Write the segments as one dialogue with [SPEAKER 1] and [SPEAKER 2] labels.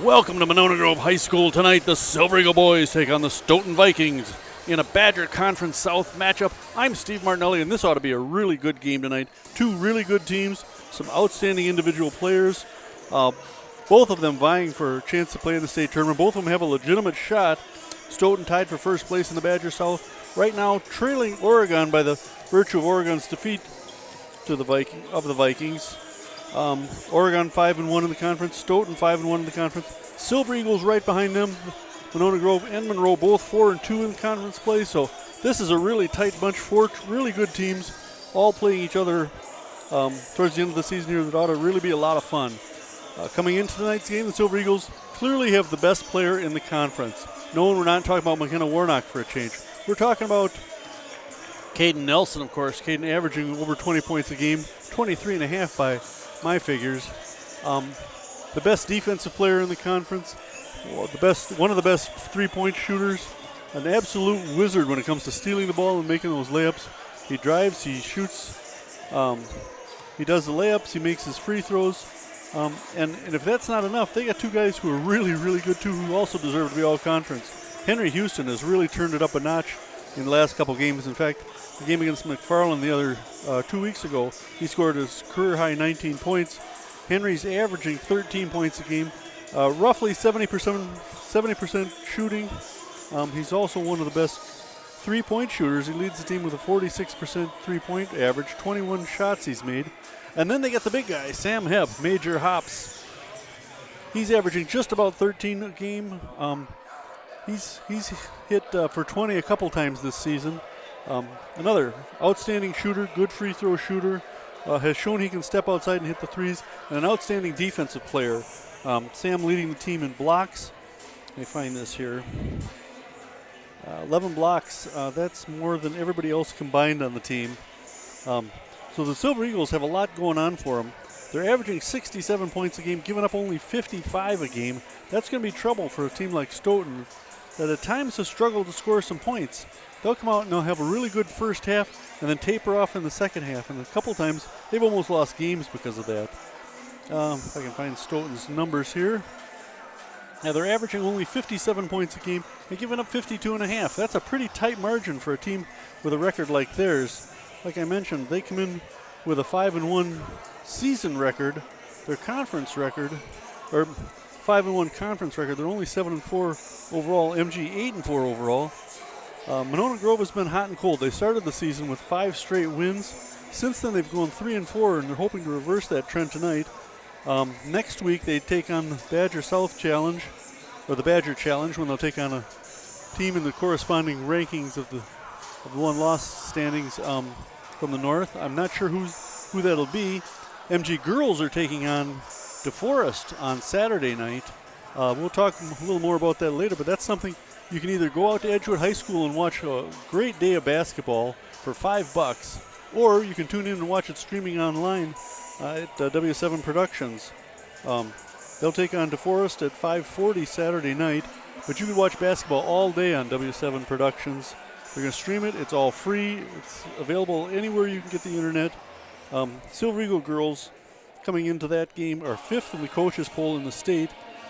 [SPEAKER 1] Welcome to Monona Grove High School tonight. The Silver Eagle boys take on the Stoughton Vikings in a Badger Conference South matchup. I'm Steve Martinelli, and this ought to be a really good game tonight. Two really good teams, some outstanding individual players, both of them vying for a chance to play in the state tournament. Both of them have a legitimate shot. Stoughton tied for first place in the Badger South. Right now, trailing Oregon by the virtue of Oregon's defeat to the Vikings. Oregon 5-1 in the conference, Stoughton 5-1 in the conference. Silver Eagles right behind them. Monona Grove and Monroe both 4-2 in conference play. So this is a really tight bunch. Four really good teams, all playing each other towards the end of the season here. That ought to really be a lot of fun. Coming into tonight's game, the Silver Eagles clearly have the best player in the conference. No, we're not talking about McKenna Warnock for a change. We're talking about Caden Nelson, of course. Caden averaging over 20 points a game, 23.5 by my figures. The best defensive player in the conference, one of the best three-point shooters, an absolute wizard when it comes to stealing the ball and making those layups. He drives, he shoots, he does the layups, he makes his free throws. And if that's not enough, they got two guys who are really, really good too, who also deserve to be all-conference. Henry Houston has really turned it up a notch in the last couple games. In fact, the game against McFarland the other 2 weeks ago, he scored his career-high 19 points. Henry's averaging 13 points a game, roughly 70% shooting. He's also one of the best three-point shooters. He leads the team with a 46% three-point average, 21 shots he's made. And then they got the big guy, Sam Hebb, Major Hops. He's averaging just about 13 a game. He's hit for 20 a couple times this season. Another outstanding shooter, good free throw shooter, has shown he can step outside and hit the threes, and an outstanding defensive player. Sam leading the team in blocks. Let me find this here. 11 blocks, that's more than everybody else combined on the team. So the Silver Eagles have a lot going on for them. They're averaging 67 points a game, giving up only 55 a game. That's going to be trouble for a team like Stoughton that at times has struggled to score some points. They'll come out and they'll have a really good first half and then taper off in the second half. And a couple times they've almost lost games because of that. If I can find Stoughton's numbers here. Now they're averaging only 57 points a game and giving up 52.5. That's a pretty tight margin for a team with a record like theirs. Like I mentioned, they come in with a 5-1 season record. Their conference record, or 5-1 conference record, they're only 7-4 overall. MG 8-4 overall. Monona Grove has been hot and cold. They started the season with 5 straight wins. Since then, they've gone 3-4, and they're hoping to reverse that trend tonight. Next week, they take on the Badger South Challenge, or the Badger Challenge, when they'll take on a team in the corresponding rankings of the one-loss standings from the north. I'm not sure who that'll be. MG girls are taking on DeForest on Saturday night. We'll talk a little more about that later, but that's something you can either go out to Edgewood High School and watch a great day of basketball for $5, or you can tune in and watch it streaming online at W7 Productions. They'll take on DeForest at 5:40 Saturday night, but you can watch basketball all day on W7 Productions. They're going to stream it. It's all free. It's available anywhere you can get the internet. Silver Eagle girls coming into that game are 5th in the coaches poll in the state.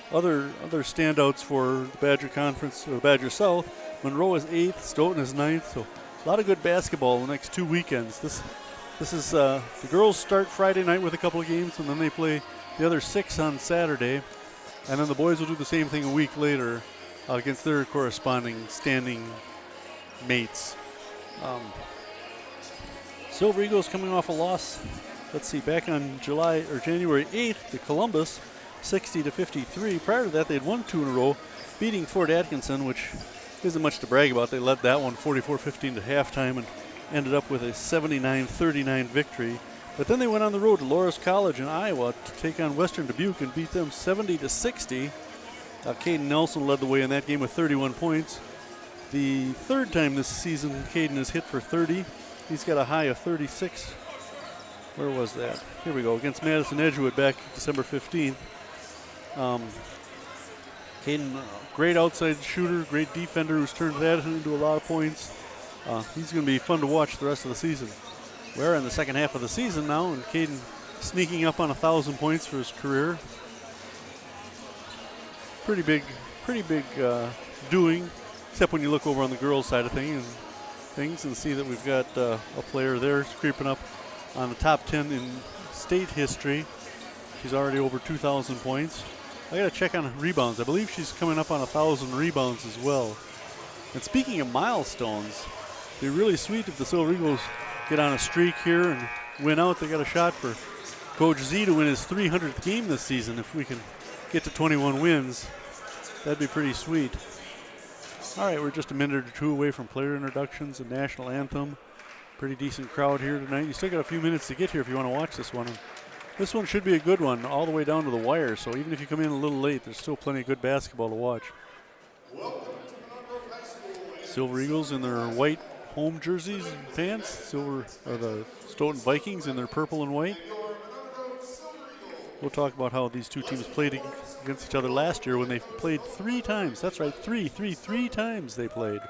[SPEAKER 1] Other standouts for the Badger Conference, or the Badger South, Monroe is 8th, Stoughton is 9th. So a lot of good basketball the next 2 weekends. This is the girls start Friday night with a couple of games, and then they play the other 6 on Saturday. And then the boys will do the same thing a week later against their corresponding standing mates. Silver Eagles coming off a loss, let's see, back on January 8th to Columbus, 60-53. Prior to that, they'd won 2 in a row, beating Fort Atkinson, which isn't much to brag about. They led that one 44-15 to halftime and ended up with a 79-39 victory. But then they went on the road to Loras College in Iowa to take on Western Dubuque and beat them 70-60. Caden Nelson led the way in that game with 31 points. The third time this season Caden has hit for 30. He's got a high of 36. Where was that? Here we go, against Madison Edgewood back December 15th. Caden, great outside shooter, great defender who's turned that into a lot of points. He's going to be fun to watch the rest of the season. We're in the second half of the season now, and Caden sneaking up on 1,000 points for his career. pretty big doing, except when you look over on the girls' side of things and see that we've got a player there creeping up on the top 10 in state history. She's already over 2,000 points. I got to check on rebounds. I believe she's coming up on 1,000 rebounds as well. And speaking of milestones, it'd be really sweet if the Silver Eagles get on a streak here and win out. They got a shot for Coach Z to win his 300th game this season. If we can get to 21 wins, that'd be pretty sweet. All right, we're just a minute or two away from player introductions and national anthem. Pretty decent crowd here tonight. You still got a few minutes to get here if you want to watch this one. This one should be a good one all the way down to the wire, so even if you come in a little late, there's still plenty of good basketball to watch. Silver Eagles in their white home jerseys and pants. The Stoughton Vikings in their purple and white. We'll talk about how these two teams played against each other last year when they played 3 times. That's right, three times they played.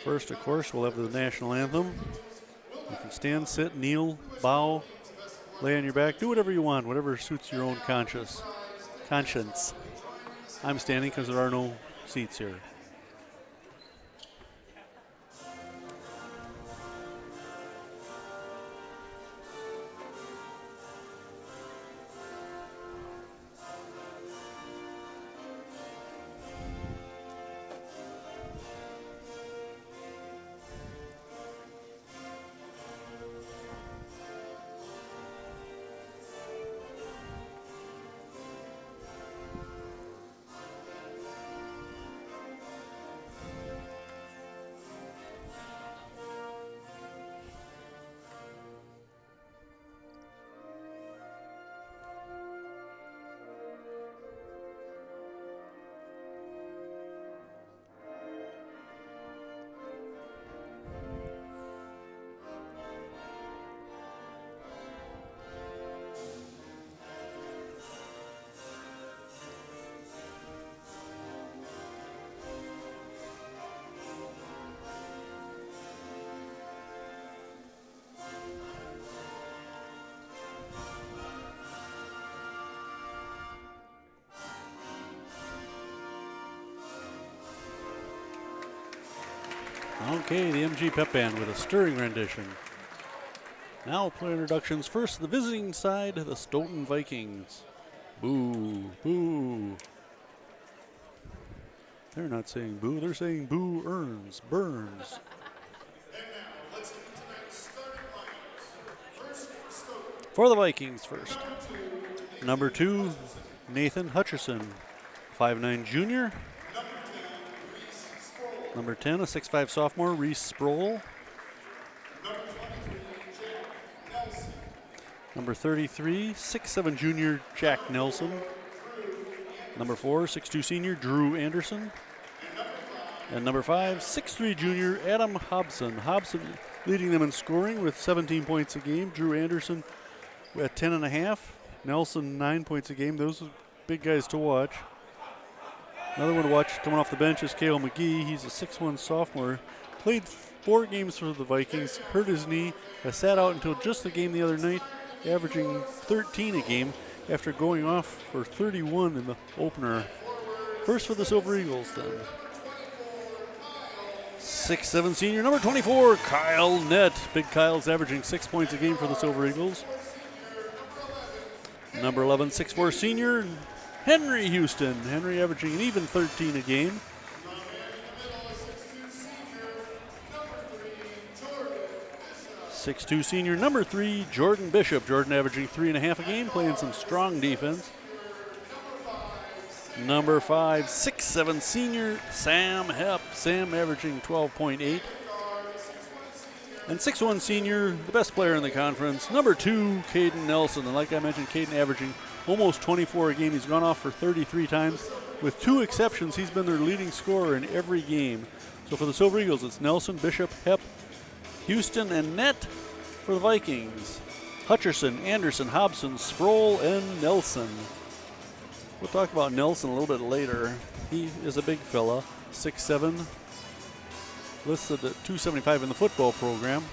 [SPEAKER 1] First, of course, we'll have the national anthem. You can stand, sit, kneel, bow, lay on your back, do whatever you want, whatever suits your own conscience. I'm standing because there are no seats here. Okay, the MG Pep Band with a stirring rendition. Now player introductions. First, the visiting side, the Stoughton Vikings. Boo, boo. They're not saying boo, they're saying boo earns, burns. For the Vikings first. Number 2, Nathan Hutcherson, 5'9" junior. Number 10, a 6'5" sophomore, Reese Sproul. Number 33, 6'7" junior, Jack Nelson. Number 4, 6'2" senior, Drew Anderson. And number 5, 6'3" junior, Adam Hobson. Hobson leading them in scoring with 17 points a game. Drew Anderson at 10.5. Nelson 9 points a game. Those are big guys to watch. Another one to watch coming off the bench is Cale McGee. He's a 6'1" sophomore. Played 4 games for the Vikings, hurt his knee, has sat out until just the game the other night, averaging 13 a game after going off for 31 in the opener. First for the Silver Eagles then. 6'7" senior, number 24, Kyle Nett. Big Kyle's averaging 6 points a game for the Silver Eagles. Number 11, 6'4" senior, Henry Houston. Henry averaging an even 13 a game. .62" senior, number 3, Jordan Bishop. Jordan averaging 3.5 a game, playing some strong defense. Number 5, 6'7" senior, Sam Hepp. Sam averaging 12.8. And 6'1" senior, the best player in the conference, number 2, Caden Nelson. And like I mentioned, Caden averaging almost 24 a game. He's gone off for 33 times. With 2 exceptions, he's been their leading scorer in every game. So for the Silver Eagles, it's Nelson, Bishop, Hepp, Houston, and Nett. For the Vikings, Hutcherson, Anderson, Hobson, Sproul, and Nelson. We'll talk about Nelson a little bit later. He is a big fella, 6'7", listed at 275 in the football program.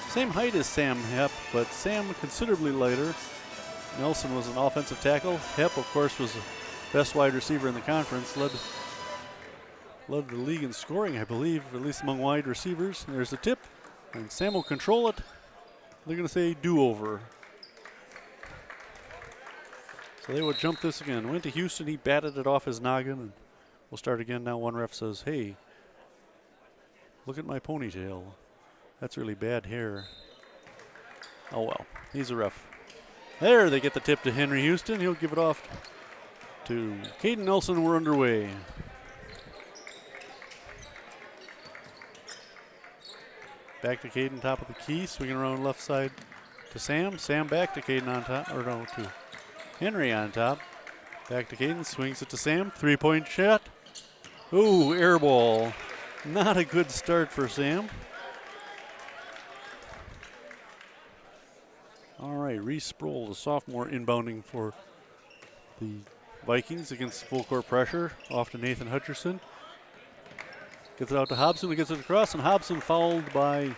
[SPEAKER 1] Same height as Sam Hepp, but Sam considerably lighter. Nelson was an offensive tackle. Hepp, of course, was the best wide receiver in the conference. Led the league in scoring, I believe, at least among wide receivers. And there's the tip, and Sam will control it. They're going to say do-over. So they will jump this again. Went to Houston, he batted it off his noggin, and we'll start again now. One ref says, hey, look at my ponytail. That's really bad hair. Oh well, he's a ref. There, they get the tip to Henry Houston. He'll give it off to Caden Nelson. We're underway. Back to Caden, top of the key, swinging around left side to Sam. Sam back to Caden on top, or no, to Henry on top. Back to Caden, swings it to Sam. 3-point shot. Ooh, air ball. Not a good start for Sam. All right, Reese Sproul, the sophomore, inbounding for the Vikings against full court pressure. Off to Nathan Hutcherson. Gets it out to Hobson, who gets it across, and Hobson fouled by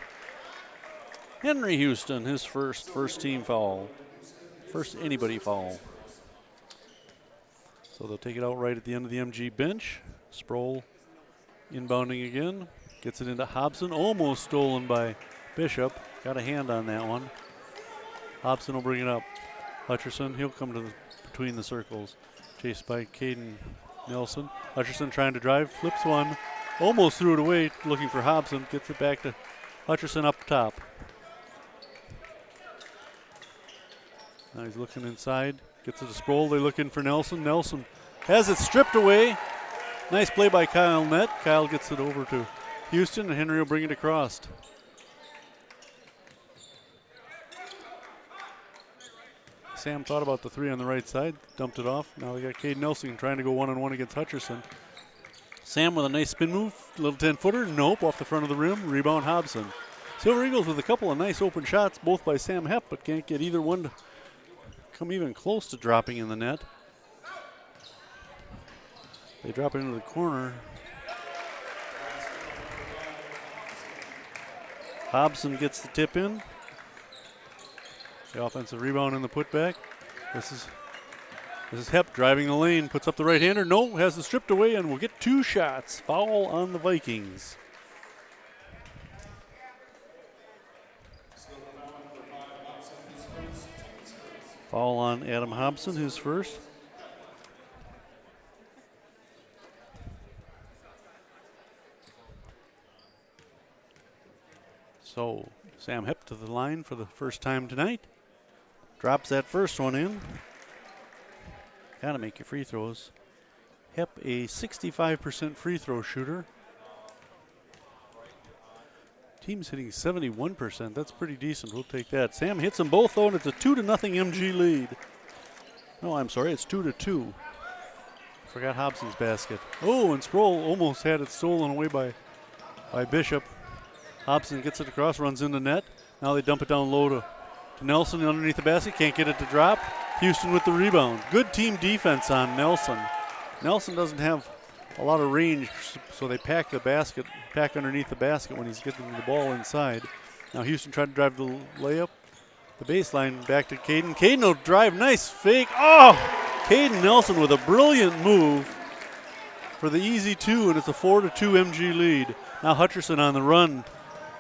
[SPEAKER 1] Henry Houston, his first team foul. First anybody foul. So they'll take it out right at the end of the MG bench. Sproul inbounding again. Gets it into Hobson, almost stolen by Bishop. Got a hand on that one. Hobson will bring it up. Hutcherson, he'll come to between the circles. Chased by Caden Nelson. Hutcherson trying to drive, flips one. Almost threw it away, looking for Hobson. Gets it back to Hutcherson up top. Now he's looking inside. Gets it to Sproul. They look in for Nelson. Nelson has it stripped away. Nice play by Kyle Nett. Kyle gets it over to Houston, and Henry will bring it across. Sam thought about the three on the right side, dumped it off. Now they got Caden Nelson trying to go one-on-one against Hutcherson. Sam with a nice spin move, little 10-footer. Nope, off the front of the rim. Rebound Hobson. Silver Eagles with a couple of nice open shots, both by Sam Hepp, but can't get either one to come even close to dropping in the net. They drop it into the corner. Hobson gets the tip in. The offensive rebound and the putback. This is Hepp driving the lane, puts up the right-hander. No, has it stripped away, and will get 2 shots. Foul on the Vikings. Foul on Adam Hobson, his first. So Sam Hepp to the line for the first time tonight. Drops that first one in. Got to make your free throws. Hepp, a 65% free throw shooter. Team's hitting 71%. That's pretty decent. We'll take that. Sam hits them both, though, and it's a 2-0 MG lead. No, I'm sorry. It's 2-2. Forgot Hobson's basket. Oh, and Sproul almost had it stolen away by Bishop. Hobson gets it across, runs in the net. Now they dump it down low to Nelson underneath the basket. Can't get it to drop. Houston with the rebound. Good team defense on Nelson. Nelson doesn't have a lot of range, so they pack underneath the basket when he's getting the ball inside. Now Houston tried to drive the layup. The baseline back to Caden. Caden will drive. Nice fake. Oh! Caden Nelson with a brilliant move for the easy 2, and it's a 4-2 MG lead. Now Hutcherson on the run.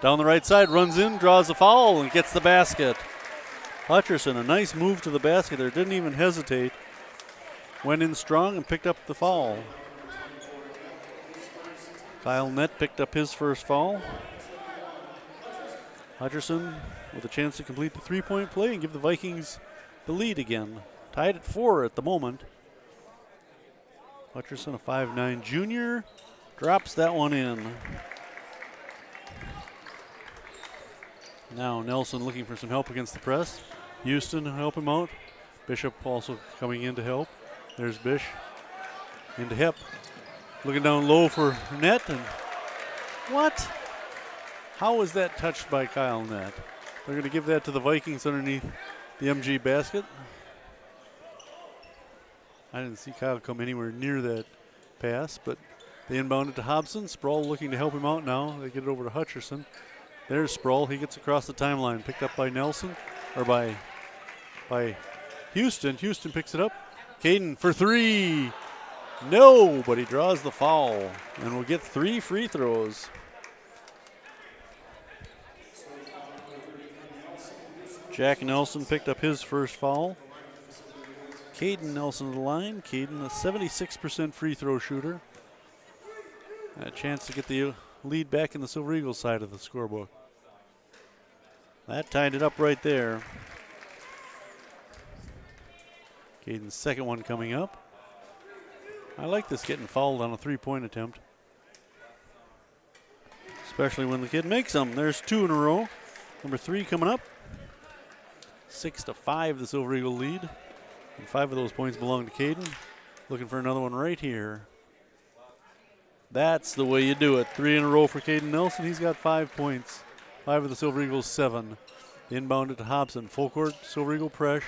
[SPEAKER 1] Down the right side, runs in, draws a foul, and gets the basket. Hutcherson, a nice move to the basket there. Didn't even hesitate. Went in strong and picked up the foul. Kyle Nett picked up his first foul. Hutcherson with a chance to complete the 3-point play and give the Vikings the lead again. Tied at 4 at the moment. Hutcherson, a 5'9" junior, drops that one in. Now Nelson looking for some help against the press. Houston help him out. Bishop also coming in to help. There's Bish into Hepp. Looking down low for Nett. And what? How was that touched by Kyle Nett? They're going to give that to the Vikings underneath the MG basket. I didn't see Kyle come anywhere near that pass, but they inbound it to Hobson. Sproul looking to help him out now. They get it over to Hutcherson. There's Sproul. He gets across the timeline. Picked up by Nelson, or by Houston. Houston picks it up. Caden for three. No, but he draws the foul. And we'll get 3 free throws. Jack Nelson picked up his first foul. Caden Nelson to the line. Caden, a 76% free throw shooter. And a chance to get the lead back in the Silver Eagles side of the scorebook. That tied it up right there. Caden's second one coming up. I like this getting fouled on a 3-point attempt, especially when the kid makes them. There's 2 in a row. Number 3 coming up. 6-5 the Silver Eagle lead. And 5 of those points belong to Caden. Looking for another one right here. That's the way you do it. 3 in a row for Caden Nelson. He's got 5 points. 5 of the Silver Eagles 7. Inbounded to Hobson. Full court, Silver Eagle press.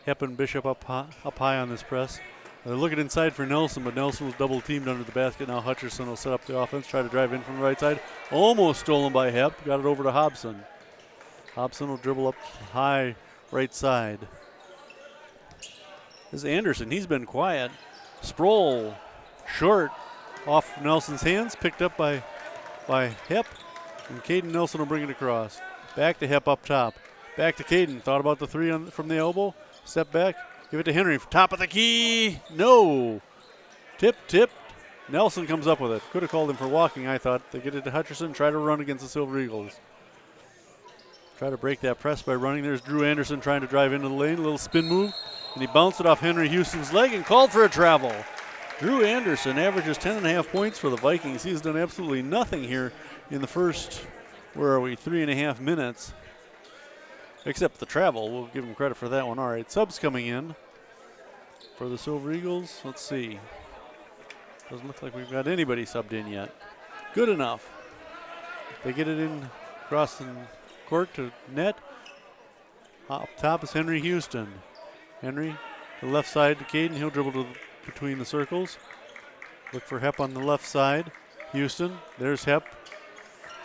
[SPEAKER 1] Hepp and Bishop up high on this press. They're looking inside for Nelson, but Nelson was double teamed under the basket. Now Hutcherson will set up the offense, try to drive in from the right side. Almost stolen by Hepp. Got it over to Hobson. Hobson will dribble up high right side. This is Anderson. He's been quiet. Sproul, short, off Nelson's hands, picked up by Hepp. And Caden Nelson will bring it across. Back to Hepp up top. Back to Caden. Thought about the 3 from the elbow. Step back. Give it to Henry. Top of the key. No. Tip. Nelson comes up with it. Could have called him for walking, I thought. They get it to Hutcherson. Try to run against the Silver Eagles. Try to break that press by running. There's Drew Anderson trying to drive into the lane. A little spin move. And he bounced it off Henry Houston's leg and called for a travel. Drew Anderson averages 10.5 points for the Vikings. He's done absolutely nothing here in the first, 3.5 minutes. Except the travel. We'll give him credit for that one. All right, subs coming in for the Silver Eagles. Let's see. Doesn't look like we've got anybody subbed in yet. Good enough. They get it in across the court to net. Up top is Henry Houston. Henry, the left side to Caden. He'll dribble between the circles. Look for Hepp on the left side. Houston, there's Hepp.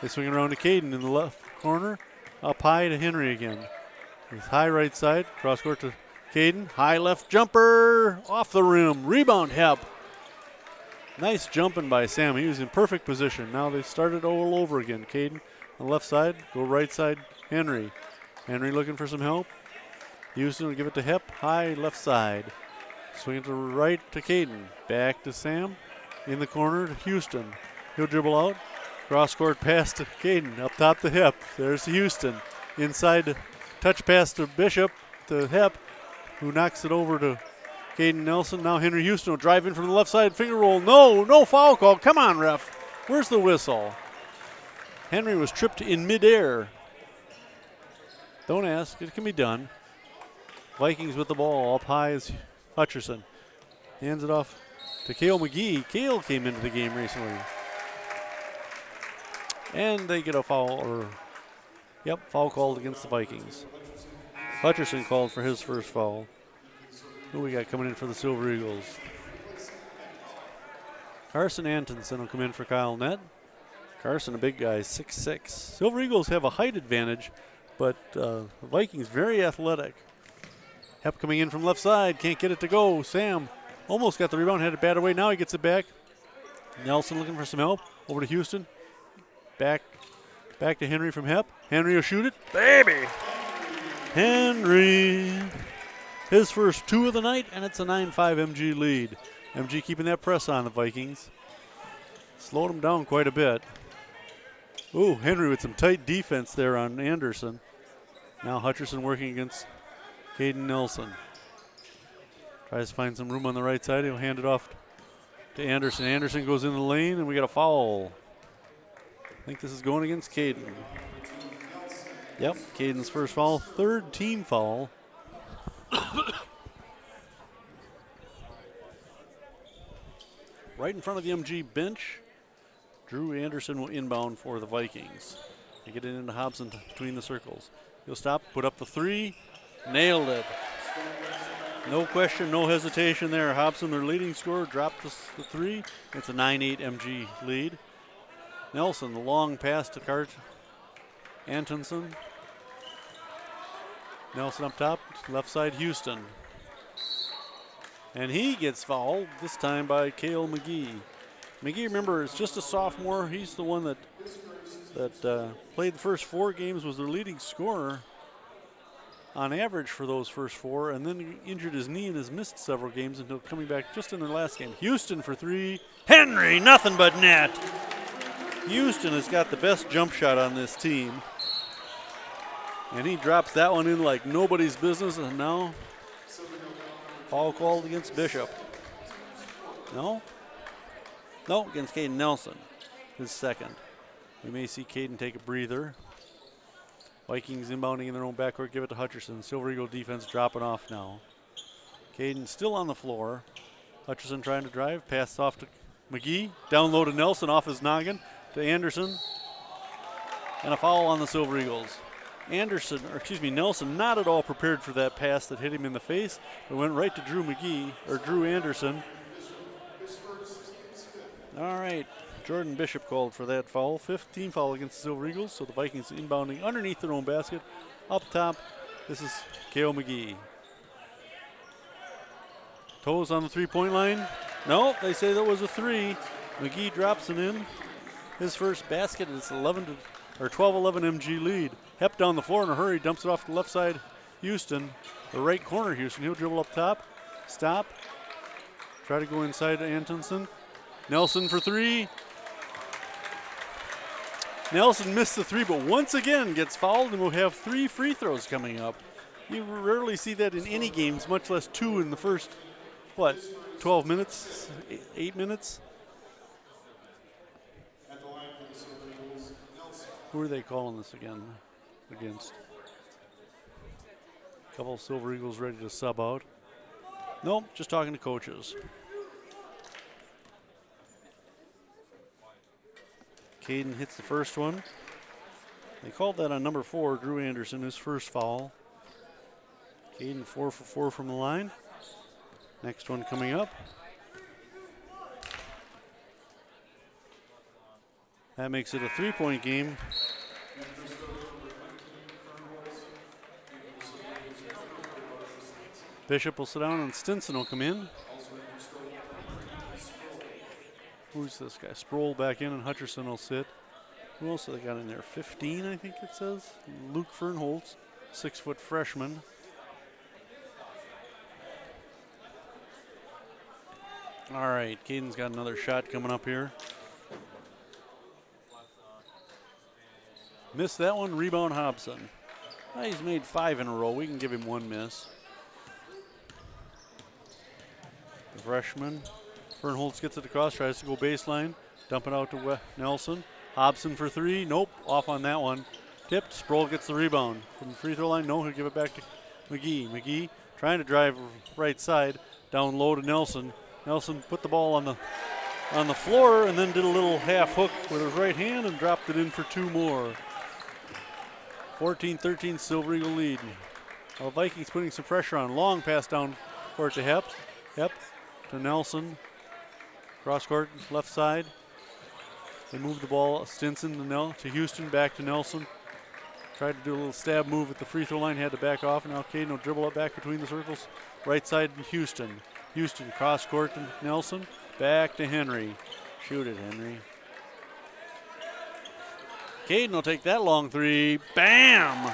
[SPEAKER 1] They swing it around to Caden in the left corner. Up high to Henry again. He's high right side. Cross court to Caden. High left jumper. Off the rim. Rebound Hepp. Nice jumping by Sam. He was in perfect position. Now they started all over again. Caden on the left side. Go right side. Henry. Henry looking for some help. Houston will give it to Hepp. High left side. Swing it to right to Caden. Back to Sam. In the corner to Houston. He'll dribble out. Cross court pass to Caden. Up top to Hepp. There's Houston. Inside touch pass to Bishop to Hepp, who knocks it over to Caden Nelson. Now Henry Houston will drive in from the left side. Finger roll. No foul call. Come on, ref. Where's the whistle? Henry was tripped in midair. Don't ask. It can be done. Vikings with the ball. Up high is Hutcherson. Hands it off to Cale McGee. Cale came into the game recently. And they get a foul, foul called against the Vikings. Hutcherson called for his first foul. Who we got coming in for the Silver Eagles? Carson Antonsen will come in for Kyle Nett. Carson, a big guy, 6'6". Silver Eagles have a height advantage, but the Vikings very athletic. Hepp coming in from left side, can't get it to go. Sam almost got the rebound, had it batted away. Now he gets it back. Nelson looking for some help. Over to Houston. Back to Henry from Hepp. Henry will shoot it. Baby! Henry. His first 2 of the night, and it's a 9-5 MG lead. MG keeping that press on the Vikings. Slowed them down quite a bit. Ooh, Henry with some tight defense there on Anderson. Now Hutcherson working against Caden Nelson. Tries to find some room on the right side. He'll hand it off to Anderson. Anderson goes in the lane, and we got a foul. I think this is going against Caden. Yep, Caden's first foul, 3rd team foul. Right in front of the MG bench, Drew Anderson will inbound for the Vikings. They get it into Hobson between the circles. He'll stop, put up the 3, nailed it. No question, no hesitation there. Hobson, their leading scorer, dropped the 3. It's a 9-8 MG lead. Nelson, the long pass to Antonsen. Nelson up top, left side Houston. And he gets fouled, this time by Cale McGee. McGee, remember, is just a sophomore. He's the one that played the first 4 games, was their leading scorer on average for those first 4, and then he injured his knee and has missed several games until coming back just in the last game. Houston for 3. Henry, nothing but net. Houston has got the best jump shot on this team. And he drops that one in like nobody's business, and now foul called against Bishop. No? No, against Caden Nelson, his second. We may see Caden take a breather. Vikings inbounding in their own backcourt, give it to Hutcherson. Silver Eagle defense dropping off now. Caden still on the floor. Hutcherson trying to drive, pass off to McGee. Down low to Nelson off his noggin to Anderson. And a foul on the Silver Eagles. Nelson not at all prepared for that pass that hit him in the face. It went right to Drew Anderson. All right, Jordan Bishop called for that foul. 15th foul against the Silver Eagles, so the Vikings inbounding underneath their own basket. Up top, this is Cale McGee. Toes on the three-point line. No, they say that was a 3. McGee drops it in. His first basket is 12-11 MG lead. Hep down the floor in a hurry, dumps it off to the left side Houston. The right corner Houston, he'll dribble up top. Stop. Try to go inside to Antonsen. Nelson for 3. Nelson missed the 3, but once again gets fouled, and we'll have 3 free throws coming up. You rarely see that in any games, much less 2 in the first, 12 minutes, 8 minutes? Who are they calling this against? A couple of Silver Eagles ready to sub out. Nope, just talking to coaches. Caden hits the first one. They called that on number 4, Drew Anderson, his first foul. Caden 4 for 4 from the line. Next one coming up. That makes it a 3-point game. Bishop will sit down and Stinson will come in. Who's this guy? Sproul back in and Hutcherson will sit. Who else have they got in there? 15, I think it says. Luke Fernholtz, 6-foot freshman. All right, Caden's got another shot coming up here. Missed that one, rebound Hobson. He's made 5 in a row. We can give him 1 miss. The freshman. Fernholtz gets it across, tries to go baseline. Dump it out to Nelson. Hobson for 3. Nope, off on that one. Tipped. Sproul gets the rebound. From the free throw line, no, he'll give it back to McGee. McGee trying to drive right side. Down low to Nelson. Nelson put the ball on the floor and then did a little half hook with his right hand and dropped it in for 2 more. 14-13 Silver Eagle lead. Well, Vikings putting some pressure on. Long pass down court to Hep. Hep to Nelson. Cross court, left side. They move the ball. Stinson to Houston, back to Nelson. Tried to do a little stab move at the free throw line, had to back off, and now Caden will dribble it back between the circles. Right side to Houston. Houston cross court to Nelson. Back to Henry. Shoot it, Henry. Caden will take that long 3. Bam!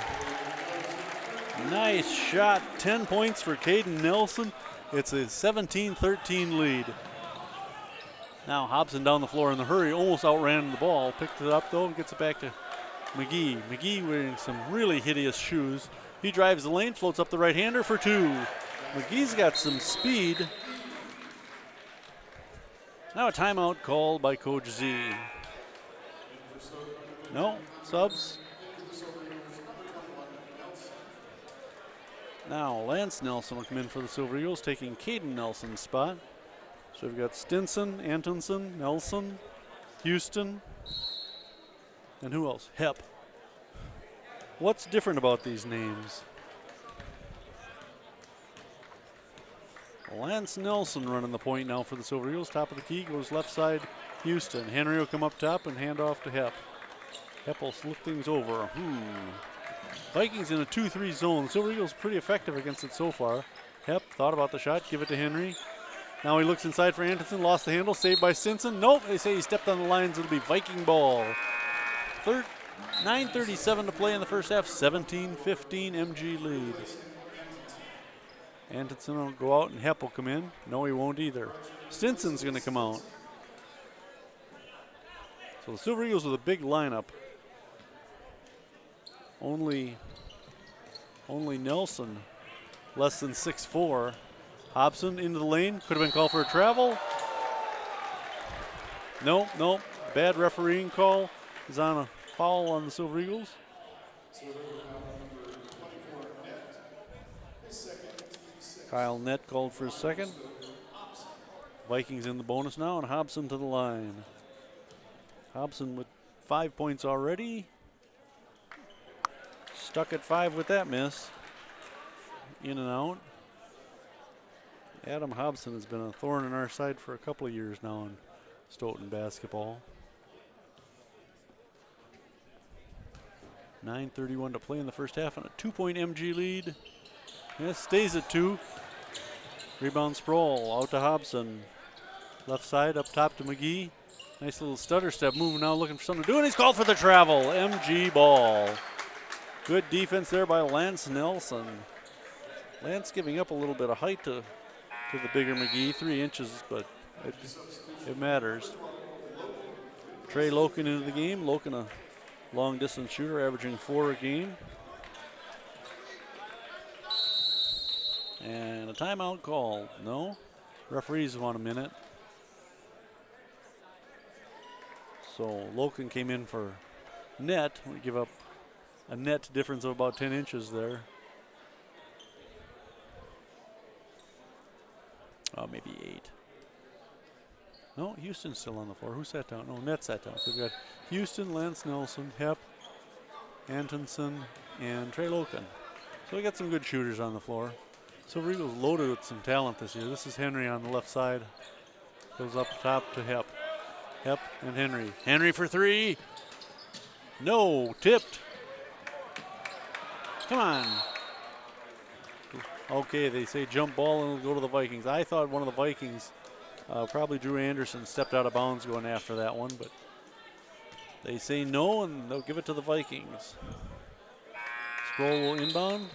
[SPEAKER 1] Nice shot. 10 points for Caden Nelson. It's a 17-13 lead. Now Hobson down the floor in the hurry, almost outran the ball. Picked it up though and gets it back to McGee. McGee wearing some really hideous shoes. He drives the lane, floats up the right-hander for 2. McGee's got some speed. Now a timeout called by Coach Z. No, subs. Now Lance Nelson will come in for the Silver Eagles, taking Caden Nelson's spot. So we've got Stinson, Antonsen, Nelson, Houston, and who else? Hep. What's different about these names? Lance Nelson running the point now for the Silver Eagles. Top of the key goes left side Houston. Henry will come up top and hand off to Hepp. Hepp will look things over. Vikings in a 2-3 zone. Silver Eagles pretty effective against it so far. Hepp thought about the shot, give it to Henry. Now he looks inside for Anderson, lost the handle, saved by Stinson. Nope, they say he stepped on the lines. It'll be Viking ball. 9:37 to play in the first half, 17-15 MG lead. Anderson will go out and Hepp will come in. No, he won't either. Stinson's going to come out. So the Silver Eagles with a big lineup. Only Nelson, less than 6'4". Hobson into the lane, could have been called for a travel. No, bad refereeing call. Is on a foul on the Silver Eagles. Kyle Nett called for a second. Vikings in the bonus now, and Hobson to the line. Hobson with 5 points already. Stuck at 5 with that miss. In and out. Adam Hobson has been a thorn in our side for a couple of years now in Stoughton basketball. 9:31 to play in the first half and a 2-point MG lead. And it stays at 2. Rebound Sproul out to Hobson. Left side up top to McGee. Nice little stutter step move now, looking for something to do, and he's called for the travel. MG ball. Good defense there by Lance Nelson. Lance giving up a little bit of height to the bigger McGee, 3 inches, but it matters. Trey Loken into the game. Loken a long distance shooter, averaging 4 a game. And a timeout called. No? Referees want a minute. So Loken came in for net. We give up a net difference of about 10 inches there. Oh, maybe 8. No, Houston's still on the floor. Who sat down? No, Net sat down. So we've got Houston, Lance Nelson, Hepp, Antonson, and Trey Loken. So we got some good shooters on the floor. Silver Eagles loaded with some talent this year. This is Henry on the left side. Goes up top to Hepp. Hepp and Henry. Henry for 3. No, tipped. Come on. Okay, they say jump ball and it'll go to the Vikings. I thought one of the Vikings, probably Drew Anderson, stepped out of bounds going after that one, but they say no and they'll give it to the Vikings. Sproul will inbound.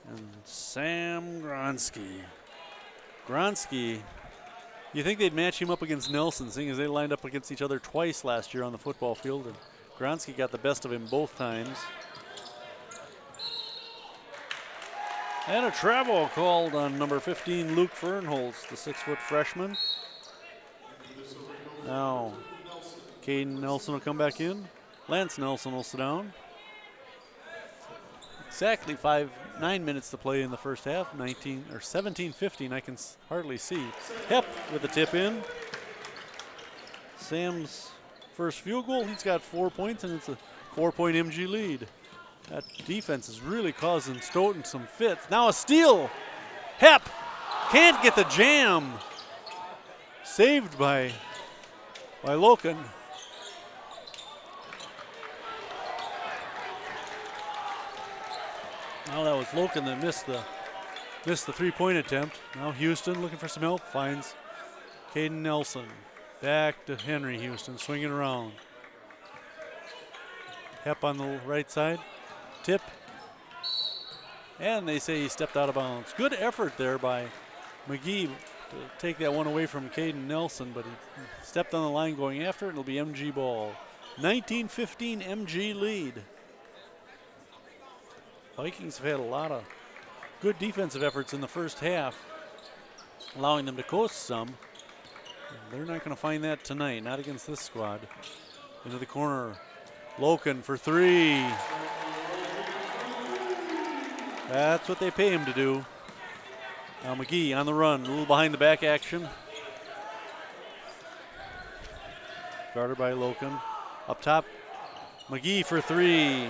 [SPEAKER 1] And Sam Gronsky. Gronsky, you think they'd match him up against Nelson, seeing as they lined up against each other twice last year on the football field, and Gronsky got the best of him both times. And a travel called on number 15, Luke Fernholz, the 6-foot freshman. Now, Caden Nelson will come back in. Lance Nelson will sit down. Exactly 9 minutes to play in the first half. 17-15, I can hardly see. Hepp with the tip in. Sam's first field goal, he's got 4 points, and it's a 4-point MG lead. That defense is really causing Stoughton some fits. Now a steal. Hepp can't get the jam. Saved by Loken. Now that was Loken that missed the 3-point attempt. Now Houston looking for some help, finds Caden Nelson. Back to Henry. Houston swinging around. Hepp on the right side. Tip. And they say he stepped out of bounds. Good effort there by McGee to take that one away from Caden Nelson, but he stepped on the line going after it, and it'll be MG ball. 19-15 MG lead. Vikings have had a lot of good defensive efforts in the first half, allowing them to coast some. They're not going to find that tonight, not against this squad. Into the corner. Loken for 3. That's what they pay him to do. Now McGee on the run, a little behind the back action. Guarded by Loken. Up top, McGee for 3.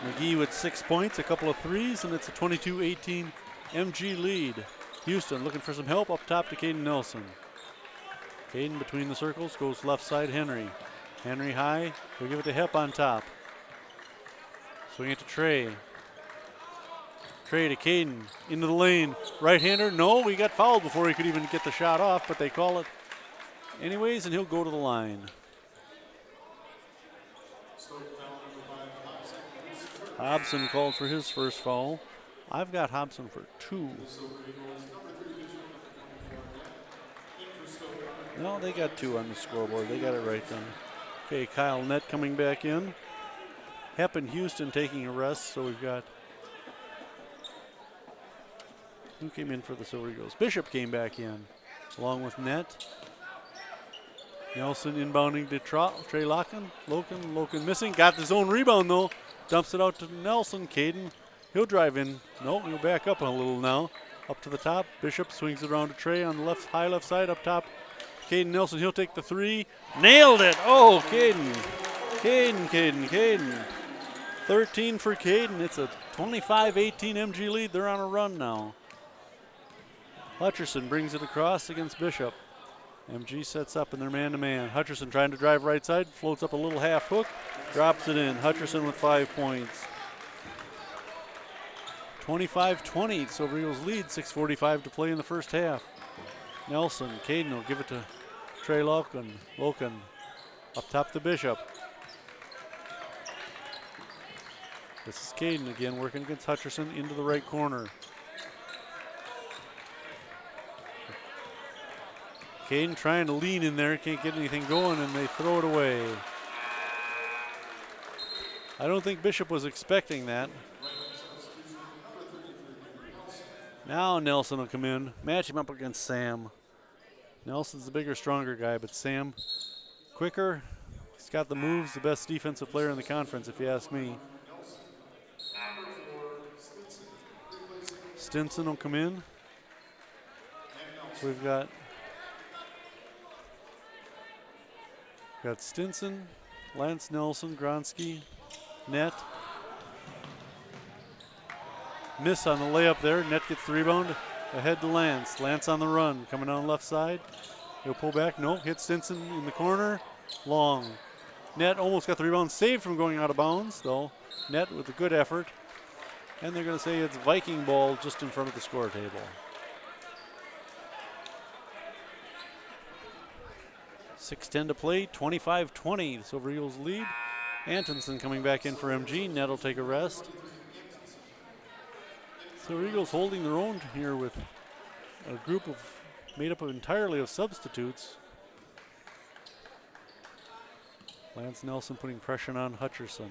[SPEAKER 1] McGee with 6 points, a couple of threes, and it's a 22-18 MG lead. Houston looking for some help up top to Caden Nelson. Caden between the circles, goes left side, Henry. Henry high, he'll give it to Hep on top. Swing it to Trey. Trey to Caden, into the lane. Right-hander, no, he got fouled before he could even get the shot off, but they call it anyways, and he'll go to the line. Hobson called for his first foul. I've got Hobson for 2. No, they got 2 on the scoreboard. They got it right then. Okay, Kyle Nett coming back in. Hep and Houston taking a rest, so we've got... Who came in for the Silver Eagles? Bishop came back in, along with Nett. Nelson inbounding to Trey Loken. Loken missing. Got his own rebound, though. Dumps it out to Nelson. Caden, he'll drive in. Nope, he'll back up a little now. Up to the top. Bishop swings it around to Trey on the left, high left side. Up top, Caden Nelson. He'll take the 3. Nailed it. Oh, Caden. 13 for Caden. It's a 25-18 MG lead. They're on a run now. Hutcherson brings it across against Bishop. MG sets up in their man-to-man. Hutcherson trying to drive right side, floats up a little half hook, drops it in. Hutcherson with 5 points. 25-20, Silver Eagles lead, 6:45 to play in the first half. Nelson, Caden will give it to Trey Loken. Loken up top to Bishop. This is Caden again working against Hutcherson into the right corner. Caden trying to lean in there, can't get anything going, and they throw it away. I don't think Bishop was expecting that. Now Nelson will come in, match him up against Sam. Nelson's the bigger, stronger guy, but Sam quicker. He's got the moves, the best defensive player in the conference, if you ask me. Stinson will come in. So we've got Stinson, Lance Nelson, Gronsky, Nett. Miss on the layup there. Nett gets the rebound. Ahead to Lance. Lance on the run, coming down left side. He'll pull back. No, hits Stinson in the corner. Long. Nett almost got the rebound, saved from going out of bounds, though. Nett with a good effort. And they're going to say it's Viking ball just in front of the score table. 6:10 to play, 25-20. The Silver Eagles lead. Antonson coming back in for MG. Nett will take a rest. Silver Eagles holding their own here with a group made up entirely of substitutes. Lance Nelson putting pressure on Hutcherson.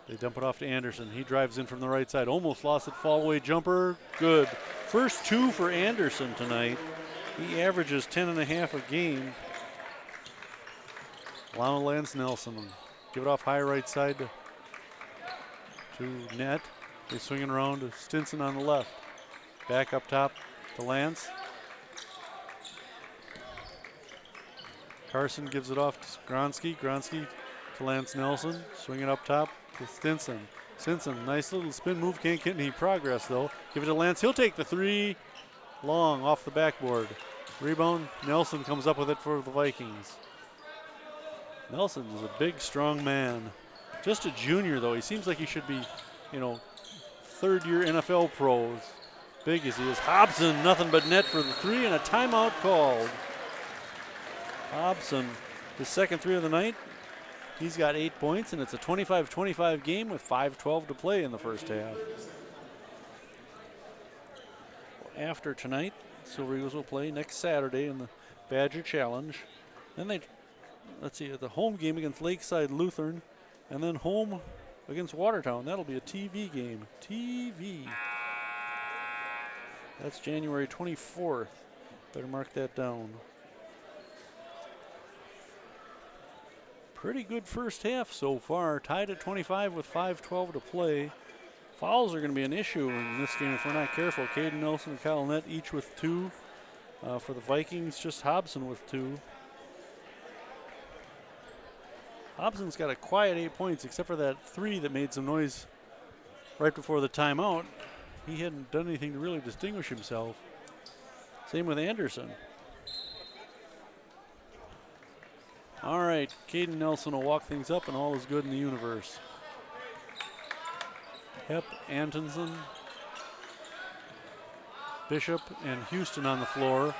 [SPEAKER 1] They dump it off to Anderson. He drives in from the right side. Almost lost it. Fall away jumper. Good. First 2 for Anderson tonight. He averages 10.5 a game. Lama Lance Nelson. Give it off high right side to Nett. They swing it around to Stinson on the left. Back up top to Lance. Carson gives it off to Gronsky. Gronsky to Lance Nelson. Swing it up top to Stinson. Stinson, nice little spin move. Can't get any progress though. Give it to Lance. He'll take the 3. Long off the backboard. Rebound. Nelson comes up with it for the Vikings. Nelson is a big, strong man. Just a junior though. He seems like he should be, third-year NFL pros. Big as he is. Hobson, nothing but net for the 3 and a timeout called. Hobson, his second 3 of the night. He's got 8 points, and it's a 25-25 game with 5:12 to play in the first half. After tonight, Silver Eagles will play next Saturday in the Badger Challenge. Then the home game against Lakeside Lutheran, and then home against Watertown. That'll be a TV game. TV. That's January 24th. Better mark that down. Pretty good first half so far. Tied at 25 with 5:12 to play. Fouls are going to be an issue in this game if we're not careful. Caden Nelson and Kyle Nett each with 2. For the Vikings, just Hobson with 2. Hobson's got a quiet 8 points except for that 3 that made some noise right before the timeout. he hadn't done anything to really distinguish himself. Same with Anderson. All right, Caden Nelson will walk things up, and all is good in the universe. Hepp, Antonsen, Bishop, and Houston on the floor.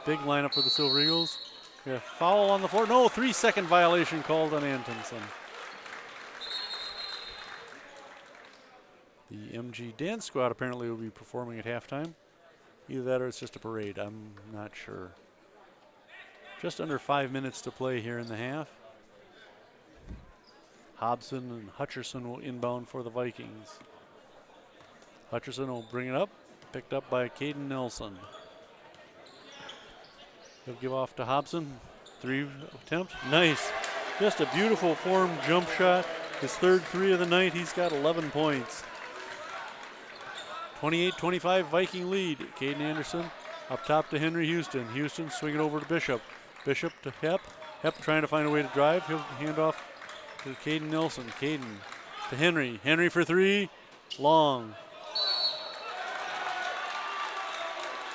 [SPEAKER 1] Big lineup for the Silver Eagles. We have foul on the floor. No, 3-second violation called on Antonsen. The MG dance squad apparently will be performing at halftime. Either that or it's just a parade. I'm not sure. Just under 5 minutes to play here in the half. Hobson and Hutcherson will inbound for the Vikings. Hutcherson will bring it up. Picked up by Caden Nelson. He'll give off to Hobson. 3 attempt. Nice. Just a beautiful form jump shot. His third 3 of the night. He's got 11 points. 28-25 Viking lead. Caden Anderson up top to Henry Houston. Houston swing it over to Bishop. Bishop to Hepp. Hepp trying to find a way to drive. He'll hand off to Caden Nelson. Caden to Henry. Henry for 3. Long.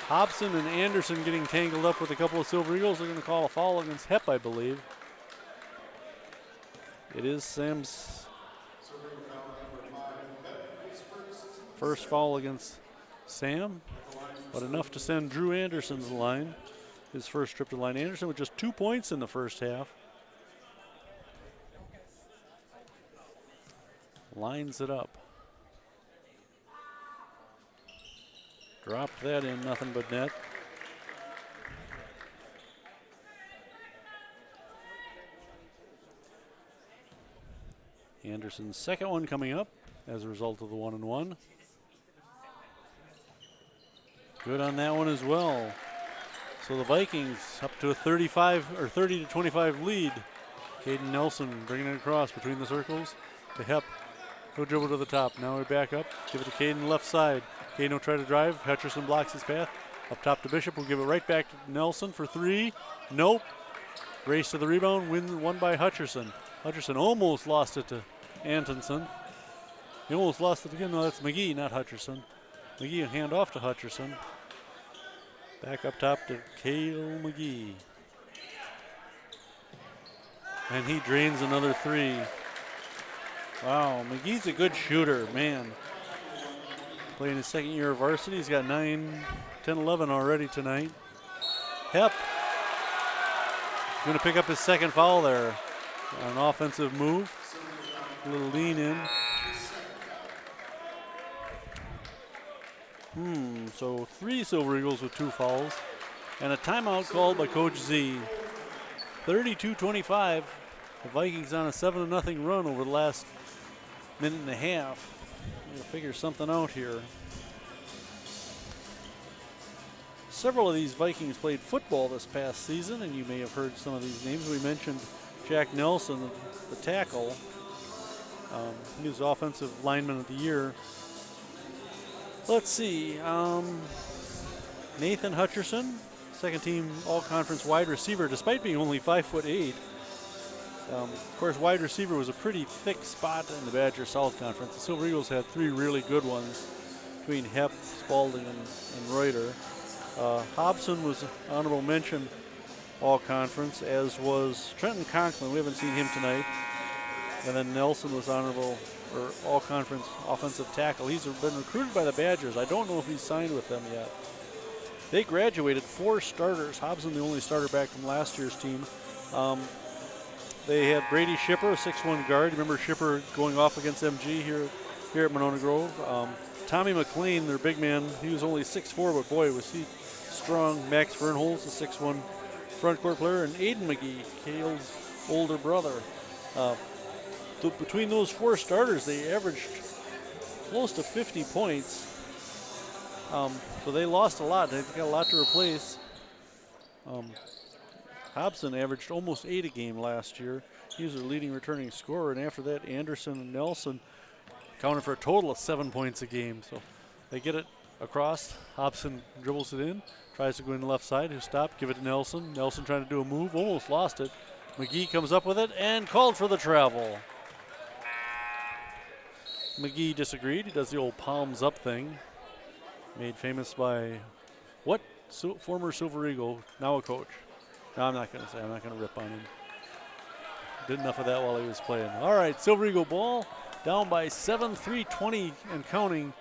[SPEAKER 1] Hobson and Anderson getting tangled up with a couple of Silver Eagles. They're going to call a foul against Hepp, I believe. It is Sam's first foul against Sam, but enough to send Drew Anderson to the line. His first trip to the line. Anderson with just 2 points in the first half. Lines it up. Dropped that in, nothing but net. Anderson's second one coming up as a result of the 1-and-1. Good on that one as well. So the Vikings up to a 30-25 lead. Caden Nelson bringing it across between the circles to Hepp. He'll dribble to the top. Now we back up. Give it to Caden left side. Caden will try to drive. Hutcherson blocks his path. Up top to Bishop. We'll give it right back to Nelson for 3. Nope. Race to the rebound. Won by Hutcherson. Hutcherson almost lost it to Antonsen. He almost lost it again. No, that's McGee, not Hutcherson. McGee will hand off to Hutcherson. Back up top to Cale McGee. And he drains another 3. Wow, McGee's a good shooter, man. Playing his second year of varsity. He's got 9, 10, 11 already tonight. Hepp going to pick up his second foul there. An offensive move. A little lean in. So 3 Silver Eagles with 2 fouls. And a timeout called by Coach Z. 32-25. The Vikings on a 7-0 run over the last minute and a half. We'll figure something out here. Several of these Vikings played football this past season, and you may have heard some of these names. We mentioned Jack Nelson, the tackle. He was Offensive Lineman of the Year. Let's see. Nathan Hutcherson, second team all-conference wide receiver, despite being only 5'8". Of course, wide receiver was a pretty thick spot in the Badger South Conference. The Silver Eagles had 3 really good ones between Hepp, Spalding, and Reuter. Hobson was honorable mention all-conference, as was Trenton Conklin. We haven't seen him tonight. And then Nelson was honorable or all-conference offensive tackle. He's been recruited by the Badgers. I don't know if he's signed with them yet. They graduated 4 starters. Hobson, the only starter back from last year's team. They had Brady Shipper, a 6'1" guard. Remember Shipper going off against MG here at Monona Grove. Tommy McLean, their big man, he was only 6'4", but boy, was he strong. Max Vernholz, a 6'1" front court player, and Aiden McGee, Cale's older brother. Between those 4 starters, they averaged close to 50 points. So they lost a lot. They've got a lot to replace. Hobson averaged almost 8 a game last year. He was their leading returning scorer, and after that, Anderson and Nelson counted for a total of 7 points a game. So they get it across. Hobson dribbles it in, tries to go in the left side. He'll stop, give it to Nelson. Nelson trying to do a move, almost lost it. McGee comes up with it and called for the travel. McGee disagreed. He does the old palms up thing. Made famous by what? Former Silver Eagle, now a coach. No, I'm not going to say. I'm not going to rip on him. Did enough of that while he was playing. All right, Silver Eagle ball down by 7, 3:20 and counting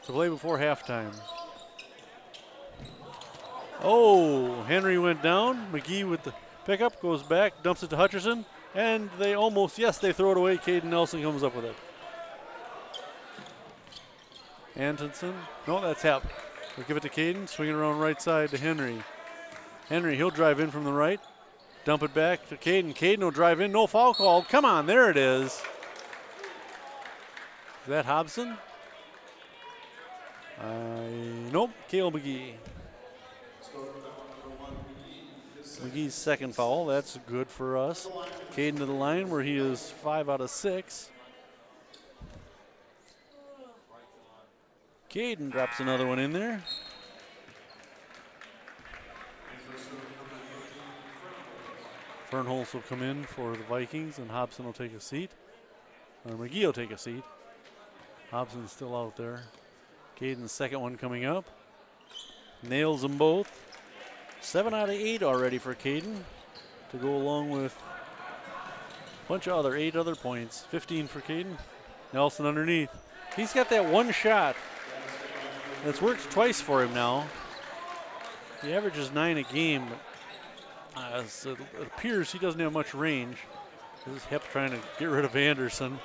[SPEAKER 1] to play before halftime. Oh, Henry went down. McGee with the pickup, goes back, dumps it to Hutcherson, and they almost, yes, they throw it away. Caden Nelson comes up with it. Antonson, no, that's Hep. We'll give it to Caden, swinging around right side to Henry. Henry, he'll drive in from the right, dump it back to Caden. Caden will drive in, no foul called. Come on, there it is. Is that Hobson? Nope, Cale McGee. McGee's second foul, that's good for us. Caden to the line where he is 5 out of 6. Caden drops another one in there. Fernholz will come in for the Vikings, and Hobson will take a seat. Or McGee will take a seat. Hobson's still out there. Caden's second one coming up. Nails them both. 7 out of 8 already for Caden to go along with a bunch of 8 other points. 15 for Caden. Nelson underneath. He's got that one shot that's worked twice for him now. He averages 9 a game, but it appears he doesn't have much range. This is Hep trying to get rid of Anderson.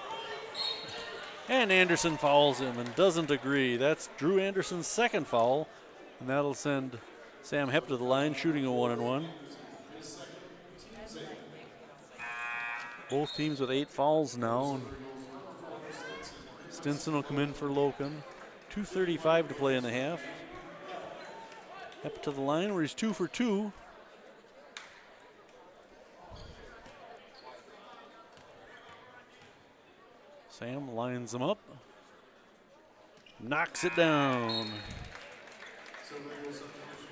[SPEAKER 1] And Anderson fouls him and doesn't agree. That's Drew Anderson's second foul, and that'll send Sam Hep to the line, shooting a 1-and-1. Both teams with 8 fouls now. Stinson will come in for Loken. 2:35 to play in the half. Hep to the line where he's 2 for 2. Sam lines them up. Knocks it down.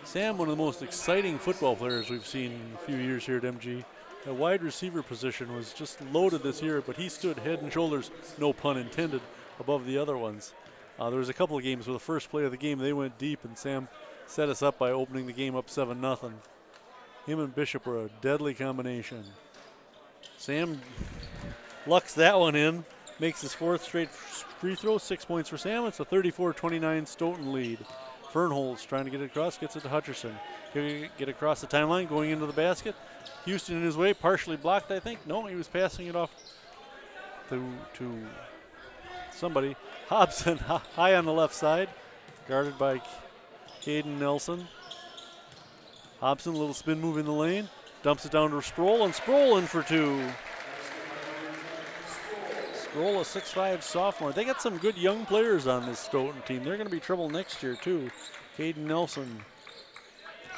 [SPEAKER 1] Sam, one of the most exciting football players we've seen in a few years here at MG. The wide receiver position was just loaded this year, but he stood head and shoulders, no pun intended, above the other ones. There was a couple of games where the first play of the game, they went deep, and Sam set us up by opening the game up 7-0. Him and Bishop were a deadly combination. Sam lucks that one in, makes his 4th straight free throw, 6 points for Sam. It's a 34-29 Stoughton lead. Fernholz trying to get it across, gets it to Hutcherson. He'll get across the timeline, going into the basket. Houston in his way, partially blocked, I think. No, he was passing it off to somebody. Hobson high on the left side, guarded by Caden Nelson. Hobson, a little spin move in the lane, dumps it down to Sproul, and Sproul in for 2. Sproul, a 6'5" sophomore. They got some good young players on this Stoughton team. They're going to be trouble next year, too. Caden Nelson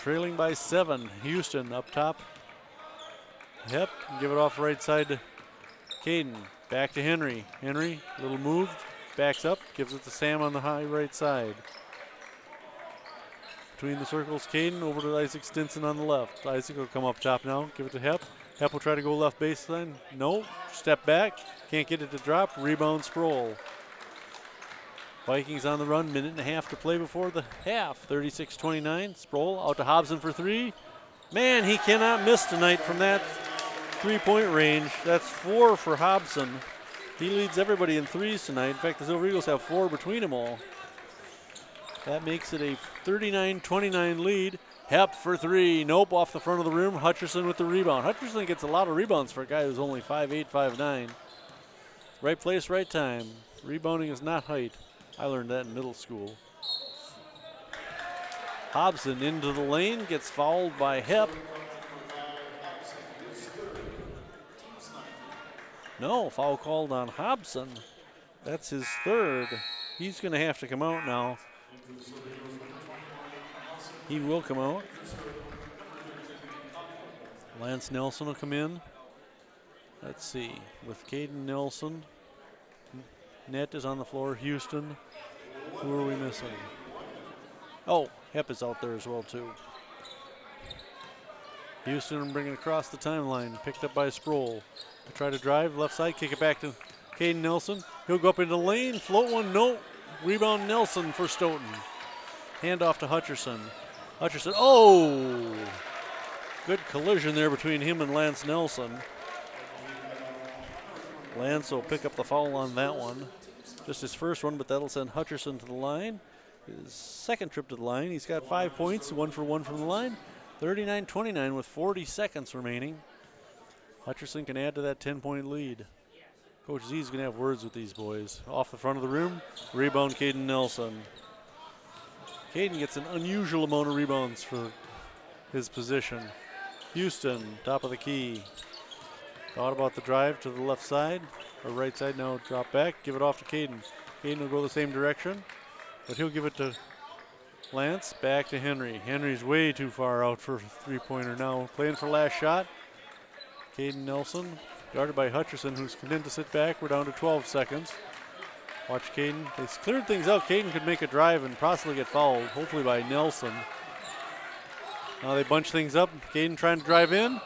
[SPEAKER 1] trailing by 7. Houston up top. Hep, give it off right side to Caden. Back to Henry. Henry, little move, backs up, gives it to Sam on the high right side. Between the circles, Caden over to Isaac Stinson on the left. Isaac will come up top now, give it to Hep. Hep will try to go left baseline. No, step back, can't get it to drop. Rebound Sproul. Vikings on the run, 1.5 to play before the half. 36-29. Sproul out to Hobson for 3. Man, he cannot miss tonight from that 3-point range. That's 4 for Hobson. He leads everybody in threes tonight. In fact, the Silver Eagles have 4 between them all. That makes it a 39-29 lead. Hep for 3. Nope, off the front of the rim. Hutcherson with the rebound. Hutcherson gets a lot of rebounds for a guy who's only 5'8", 5'9". Right place, right time. Rebounding is not height. I learned that in middle school. Hobson into the lane, gets fouled by Hep. No, foul called on Hobson. That's his 3rd. He's going to have to come out now. He will come out. Lance Nelson will come in. Let's see, with Caden Nelson. Net is on the floor. Houston. Who are we missing? Oh, Hep is out there as well, too. Houston bringing it across the timeline. Picked up by Sproul. They try to drive. Left side. Kick it back to Caden Nelson. He'll go up into the lane. Float one. No. Rebound Nelson for Stoughton. Hand off to Hutcherson. Hutcherson, oh! Good collision there between him and Lance Nelson. Lance will pick up the foul on that one. Just his first one, but that'll send Hutcherson to the line. His second trip to the line. He's got 5 points, 1 for 1 from the line. 39-29 with 40 seconds remaining. Hutcherson can add to that 10-point lead. Coach Z's going to have words with these boys. Off the front of the rim, rebound Caden Nelson. Caden gets an unusual amount of rebounds for his position. Houston, top of the key. Thought about the drive to the left side, or right side, now drop back, give it off to Caden. Caden will go the same direction, but he'll give it to Lance, back to Henry. Henry's way too far out for a three-pointer now. Playing for last shot. Caden Nelson, guarded by Hutcherson, who's content to sit back. We're down to 12 seconds. Watch Caden. They cleared things out. Caden could make a drive and possibly get fouled, hopefully by Nelson. Now they bunch things up. Caden trying to drive in.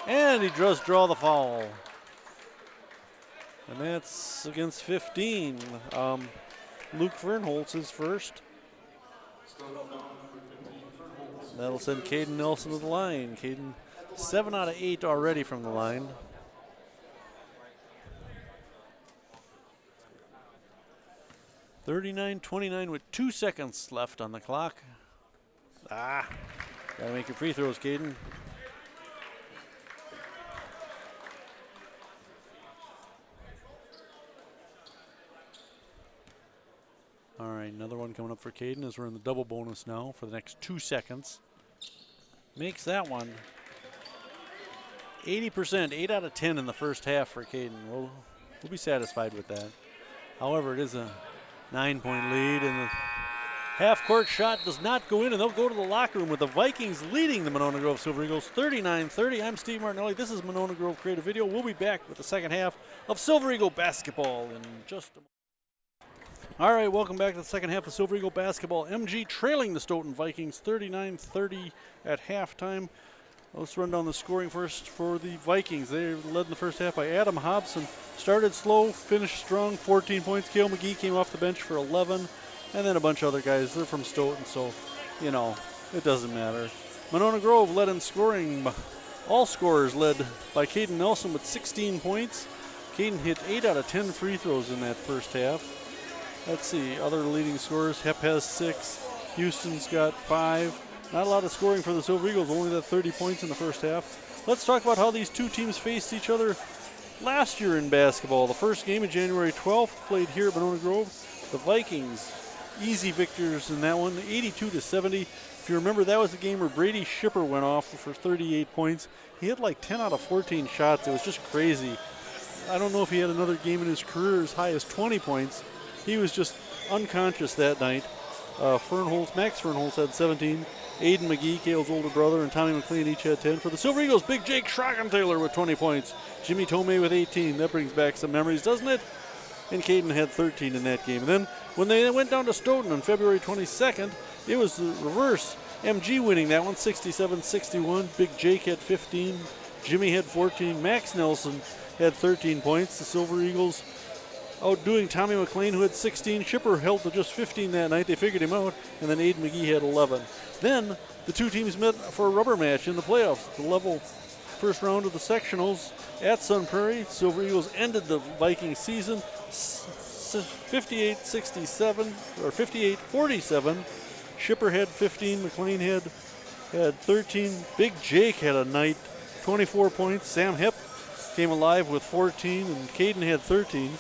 [SPEAKER 1] And he does draw the foul. And that's against 15. Luke Fernholz is first. That'll send Caden Nelson to the line. Caden 7 out of 8 already from the line. (39-29) with 2 seconds left on the clock. Gotta make your free throws, Caden. All right, another one coming up for Caden as we're in the double bonus now for the next 2 seconds. Makes that one. 80%, 8 out of 10 in the first half for Caden. We'll be satisfied with that. However, it is a 9-point lead, and the half-court shot does not go in, and they'll go to the locker room with the Vikings leading the Monona Grove Silver Eagles 39-30. I'm Steve Martinelli. This is Monona Grove Creative Video. We'll be back with the second half of Silver Eagle basketball in just a moment. All right, welcome back to the second half of Silver Eagle basketball. MG trailing the Stoughton Vikings 39-30 at halftime. Let's run down the scoring first for the Vikings. They led in the first half by Adam Hobson. Started slow, finished strong, 14 points. Cale McGee came off the bench for 11, and then a bunch of other guys. They're from Stoughton, so, you know, it doesn't matter. Monona Grove led in scoring. All scorers led by Caden Nelson with 16 points. Caden hit 8 out of 10 free throws in that first half. Let's see, other leading scorers. Hep has 6. Houston's got 5. Not a lot of scoring for the Silver Eagles, only that 30 points in the first half. Let's talk about how these two teams faced each other last year in basketball. The first game of January 12th, played here at Monona Grove. The Vikings, easy victors in that one, 82-70. If you remember, that was the game where Brady Shipper went off for 38 points. He had like 10 out of 14 shots. It was just crazy. I don't know if he had another game in his career as high as 20 points. He was just unconscious that night. Max Fernholz had 17. Aiden McGee, Cale's older brother, and Tommy McLean each had 10. For the Silver Eagles, Big Jake Schrockenthaler with 20 points. Jimmy Tomei with 18. That brings back some memories, doesn't it? And Caden had 13 in that game. And then when they went down to Stoughton on February 22nd, it was the reverse. MG winning that one, 67-61. Big Jake had 15. Jimmy had 14. Max Nelson had 13 points. The Silver Eagles outdoing Tommy McLean, who had 16. Shipper held to just 15 that night. They figured him out. And then Aiden McGee had 11. Then the two teams met for a rubber match in the playoffs. The level first round of the sectionals at Sun Prairie. Silver Eagles ended the Viking season 58-67 or 58-47. Shipper had 15. McLean had 13. Big Jake had a night, 24 points. Sam Hip came alive with 14, and Caden had 13.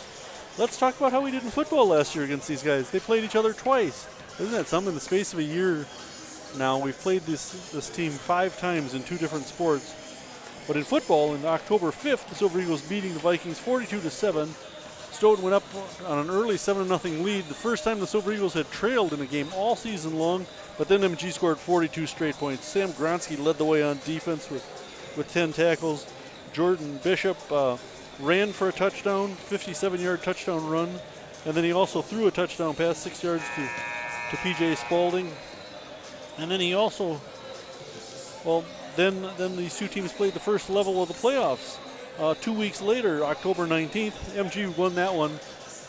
[SPEAKER 1] Let's talk about how we did in football last year against these guys. They played each other twice. Isn't that something? In the space of a year now, we've played this team 5 times in 2 different sports. But in football, on October 5th, the Silver Eagles beating the Vikings 42-7. Stoughton went up on an early 7-0 lead. The first time the Silver Eagles had trailed in a game all season long, but then MG scored 42 straight points. Sam Gronsky led the way on defense with 10 tackles. Jordan Bishop ran for a touchdown, 57-yard touchdown run, and then he also threw a touchdown pass 6 yards to P.J. Spalding. And then he also, then these two teams played the first level of the playoffs. 2 weeks later, October 19th, MG won that one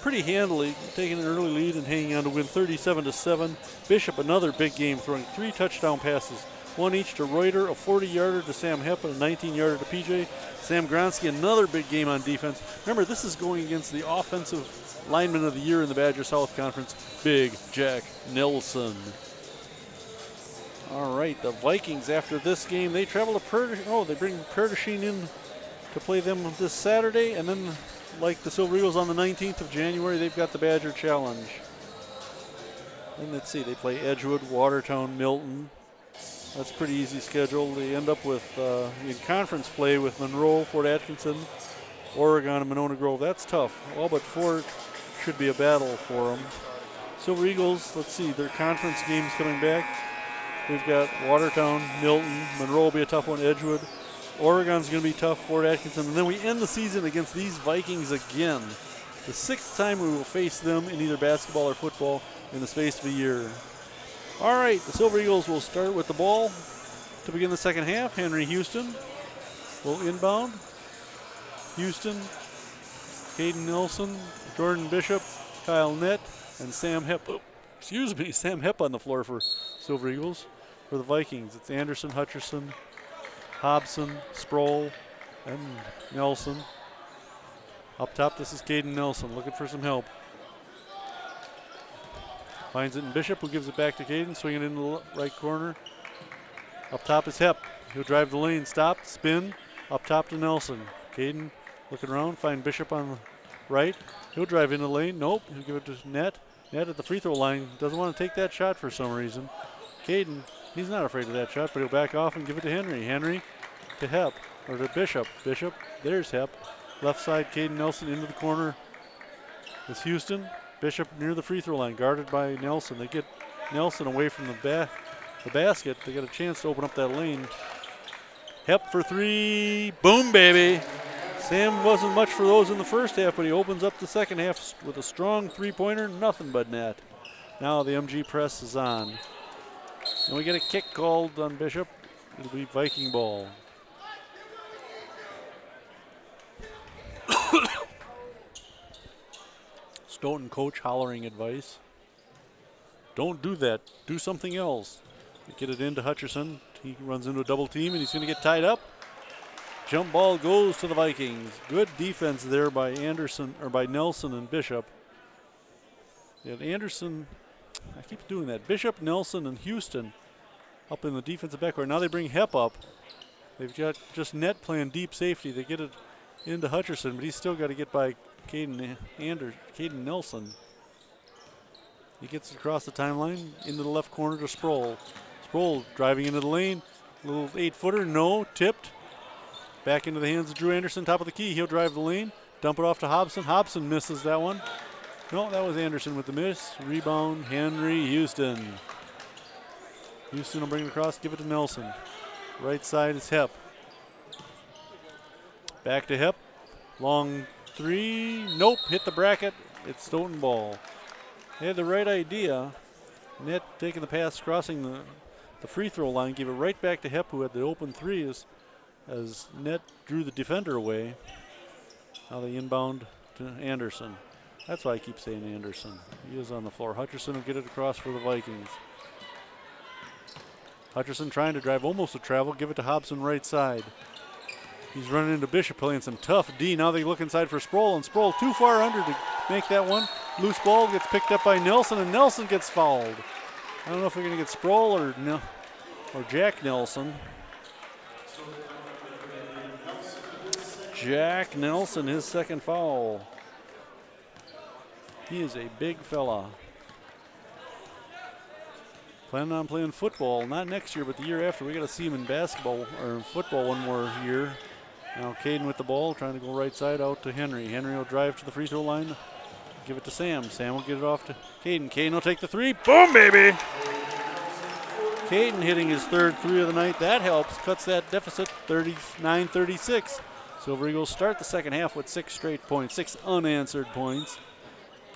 [SPEAKER 1] pretty handily, taking an early lead and hanging on to win 37-7. Bishop, another big game, throwing 3 touchdown passes, one each to Reuter, a 40-yarder to Sam Hepp, and a 19-yarder to PJ. Sam Gronsky, another big game on defense. Remember, this is going against the offensive lineman of the year in the Badger South Conference, Big Jack Nelson. All right, the Vikings, after this game, they travel to they bring Perdeshine in to play them this Saturday, and then, like the Silver Eagles on the 19th of January, they've got the Badger Challenge. And let's see, they play Edgewood, Watertown, Milton. That's a pretty easy schedule. They end up with, in conference play with Monroe, Fort Atkinson, Oregon, and Monona Grove. That's tough. All but 4 should be a battle for them. Silver Eagles, let's see, their conference games coming back. We've got Watertown, Milton, Monroe will be a tough one, Edgewood. Oregon's going to be tough, Fort Atkinson. And then we end the season against these Vikings again. The 6th time we will face them in either basketball or football in the space of a year. All right, the Silver Eagles will start with the ball to begin the second half. Henry Houston will inbound. Houston, Caden Nelson, Jordan Bishop, Kyle Nett, and Sam Hepp. Sam Hepp on the floor for Silver Eagles. For the Vikings, it's Anderson, Hutcherson, Hobson, Sproul, and Nelson. Up top, this is Caden Nelson looking for some help. Finds it in Bishop, who gives it back to Caden, swinging it in the right corner. Up top is Hepp. He'll drive the lane, stop, spin, up top to Nelson. Caden looking around, find Bishop on the right. He'll drive in the lane, nope, he'll give it to Nett. Nett at the free throw line, doesn't want to take that shot for some reason. Caden, he's not afraid of that shot, but he'll back off and give it to Henry. Henry to Hepp, or to Bishop. Bishop, there's Hepp. Left side, Caden Nelson into the corner. It's Houston. Bishop near the free throw line, guarded by Nelson. They get Nelson away from the basket. They get a chance to open up that lane. Hepp for 3. Boom, baby. Sam wasn't much for those in the first half, but he opens up the second half with a strong three-pointer, nothing but net. Now the MG press is on. And we get a kick called on Bishop. It'll be Viking ball. Stoughton coach hollering advice. Don't do that. Do something else. They get it into Hutcherson. He runs into a double team and he's going to get tied up. Jump ball goes to the Vikings. Good defense there by Anderson, or by Nelson and Bishop. Yeah, Anderson, I keep doing that. Bishop, Nelson, and Houston up in the defensive backcourt. Now they bring Hepp up. They've got just Nett playing deep safety. They get it into Hutcherson, but he's still got to get by Caden Nelson. He gets it across the timeline into the left corner to Sproul. Sproul driving into the lane. Little 8-footer, no, tipped. Back into the hands of Drew Anderson, top of the key. He'll drive the lane, dump it off to Hobson. Hobson misses that one. No, that was Anderson with the miss. Rebound, Henry Houston. Houston will bring it across, give it to Nelson. Right side is Hepp. Back to Hepp. Long 3. Nope, hit the bracket. It's Stoughton ball. They had the right idea. Nett taking the pass, crossing the free throw line, gave it right back to Hepp, who had the open 3 as Nett drew the defender away. Now they inbound to Anderson. That's why I keep saying Anderson. He is on the floor. Hutcherson will get it across for the Vikings. Hutcherson trying to drive, almost a travel, give it to Hobson right side. He's running into Bishop, playing some tough D. Now they look inside for Sproul, and Sproul too far under to make that one. Loose ball gets picked up by Nelson, and Nelson gets fouled. I don't know if we're going to get Sproul or Jack Nelson. Jack Nelson, his second foul. He is a big fella. Planning on playing football, not next year, but the year after. We got to see him in basketball or in football one more year. Now Caden with the ball, trying to go right side out to Henry. Henry will drive to the free throw line, give it to Sam. Sam will get it off to Caden. Caden will take the 3. Boom, baby! Caden hitting his third 3 of the night. That helps, cuts that deficit 39-36. Silver Eagles start the second half with 6 straight points, 6 unanswered points,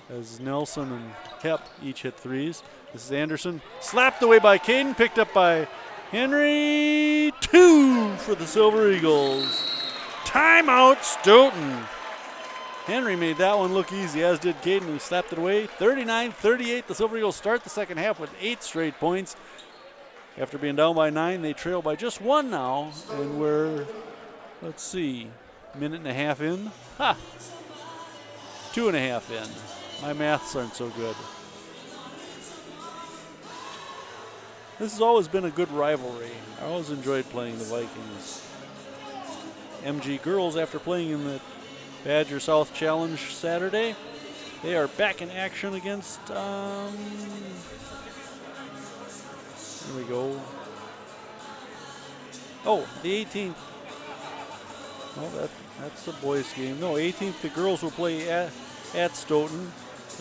[SPEAKER 1] as Nelson and Hepp each hit 3s. This is Anderson, slapped away by Caden, picked up by Henry. 2 for the Silver Eagles. Timeout, Stoughton. Henry made that one look easy, as did Caden, who slapped it away. 39-38, the Silver Eagles start the second half with 8 straight points. After being down by 9, they trail by just 1 now, and we're, let's see, minute and a half in. 2.5 in. My maths aren't so good. This has always been a good rivalry. I always enjoyed playing the Vikings. MG girls, after playing in the Badger South Challenge Saturday, they are back in action against, here we go. Oh, the 18th. Oh, that's the boys' game. No, 18th, the girls will play at Stoughton.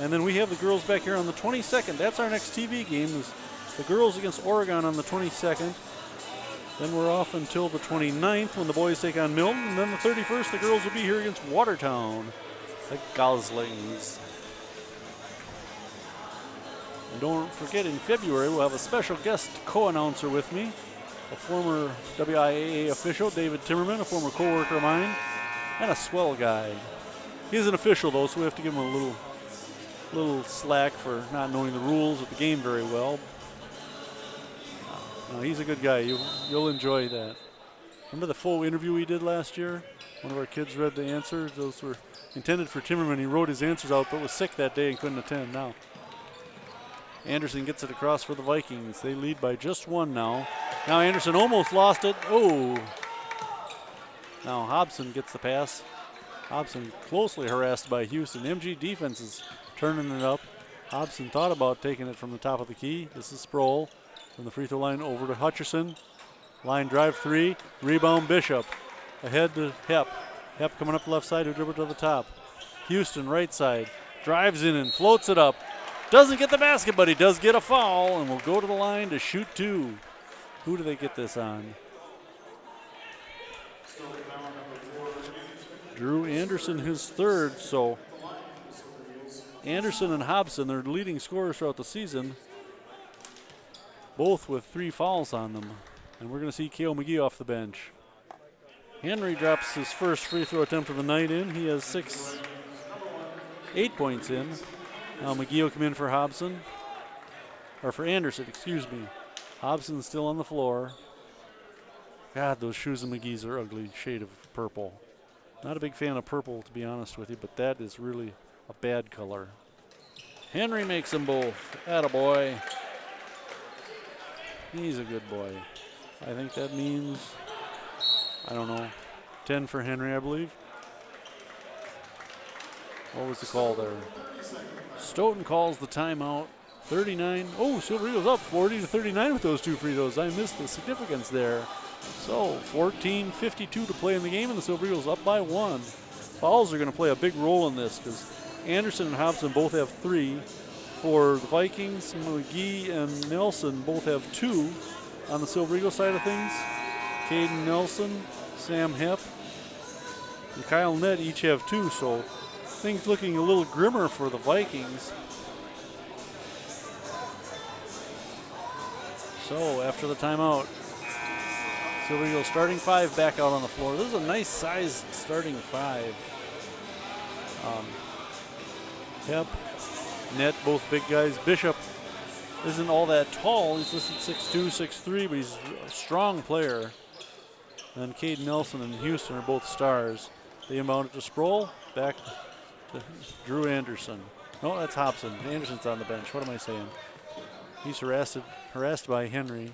[SPEAKER 1] And then we have the girls back here on the 22nd. That's our next TV game, is the girls against Oregon on the 22nd. Then we're off until the 29th when the boys take on Milton. And then the 31st, the girls will be here against Watertown, the Goslings. And don't forget, in February, we'll have a special guest co-announcer with me, a former WIAA official, David Timmerman, a former co-worker of mine, and a swell guy. He's an official, though, so we have to give him a little slack for not knowing the rules of the game very well. No, he's a good guy. You'll enjoy that. Remember the full interview we did last year? One of our kids read the answers. Those were intended for Timmerman. He wrote his answers out, but was sick that day and couldn't attend. Now, Anderson gets it across for the Vikings. They lead by just 1 now. Now Anderson almost lost it. Oh. Now Hobson gets the pass. Hobson closely harassed by Houston. MG defense is turning it up. Hobson thought about taking it from the top of the key. This is Sproul. From the free throw line over to Hutcherson. Line drive 3. Rebound Bishop. Ahead to Hepp. Hepp coming up the left side, who dribbled to the top. Houston right side. Drives in and floats it up. Doesn't get the basket, but he does get a foul, and will go to the line to shoot 2. Who do they get this on? Drew Anderson, his third. So Anderson and Hobson, their leading scorers throughout the season, both with 3 fouls on them. And we're going to see Cale McGee off the bench. Henry drops his first free throw attempt of the night in. He has 8 points in. Now McGee will come in for Hobson. Or for Anderson, excuse me. Hobson's still on the floor. God, those shoes of McGee's are ugly shade of purple. Not a big fan of purple, to be honest with you, but that is really a bad color. Henry makes them both. Attaboy. He's a good boy. I think that means, I don't know, 10 for Henry, I believe. What was the call there? Stoughton calls the timeout. 39. Oh, Silver Eagles up 40-39 with those 2 free throws. I missed the significance there. So 14:52 to play in the game, and the Silver Eagles up by 1. Fouls are going to play a big role in this because Anderson and Hobson both have 3. For the Vikings, McGee and Nelson both have 2 on the Silver Eagle side of things. Caden Nelson, Sam Hepp, and Kyle Nett each have 2, so things looking a little grimmer for the Vikings. So after the timeout, Silver Eagles starting 5 back out on the floor. This is a nice sized starting 5. Hepp, Nett, both big guys. Bishop isn't all that tall. He's listed 6'2", 6'3", but he's a strong player. And Caden Nelson and Houston are both stars. They inbound it to Sproul. Back to Drew Anderson. No, that's Hobson. Anderson's on the bench. What am I saying? He's harassed by Henry.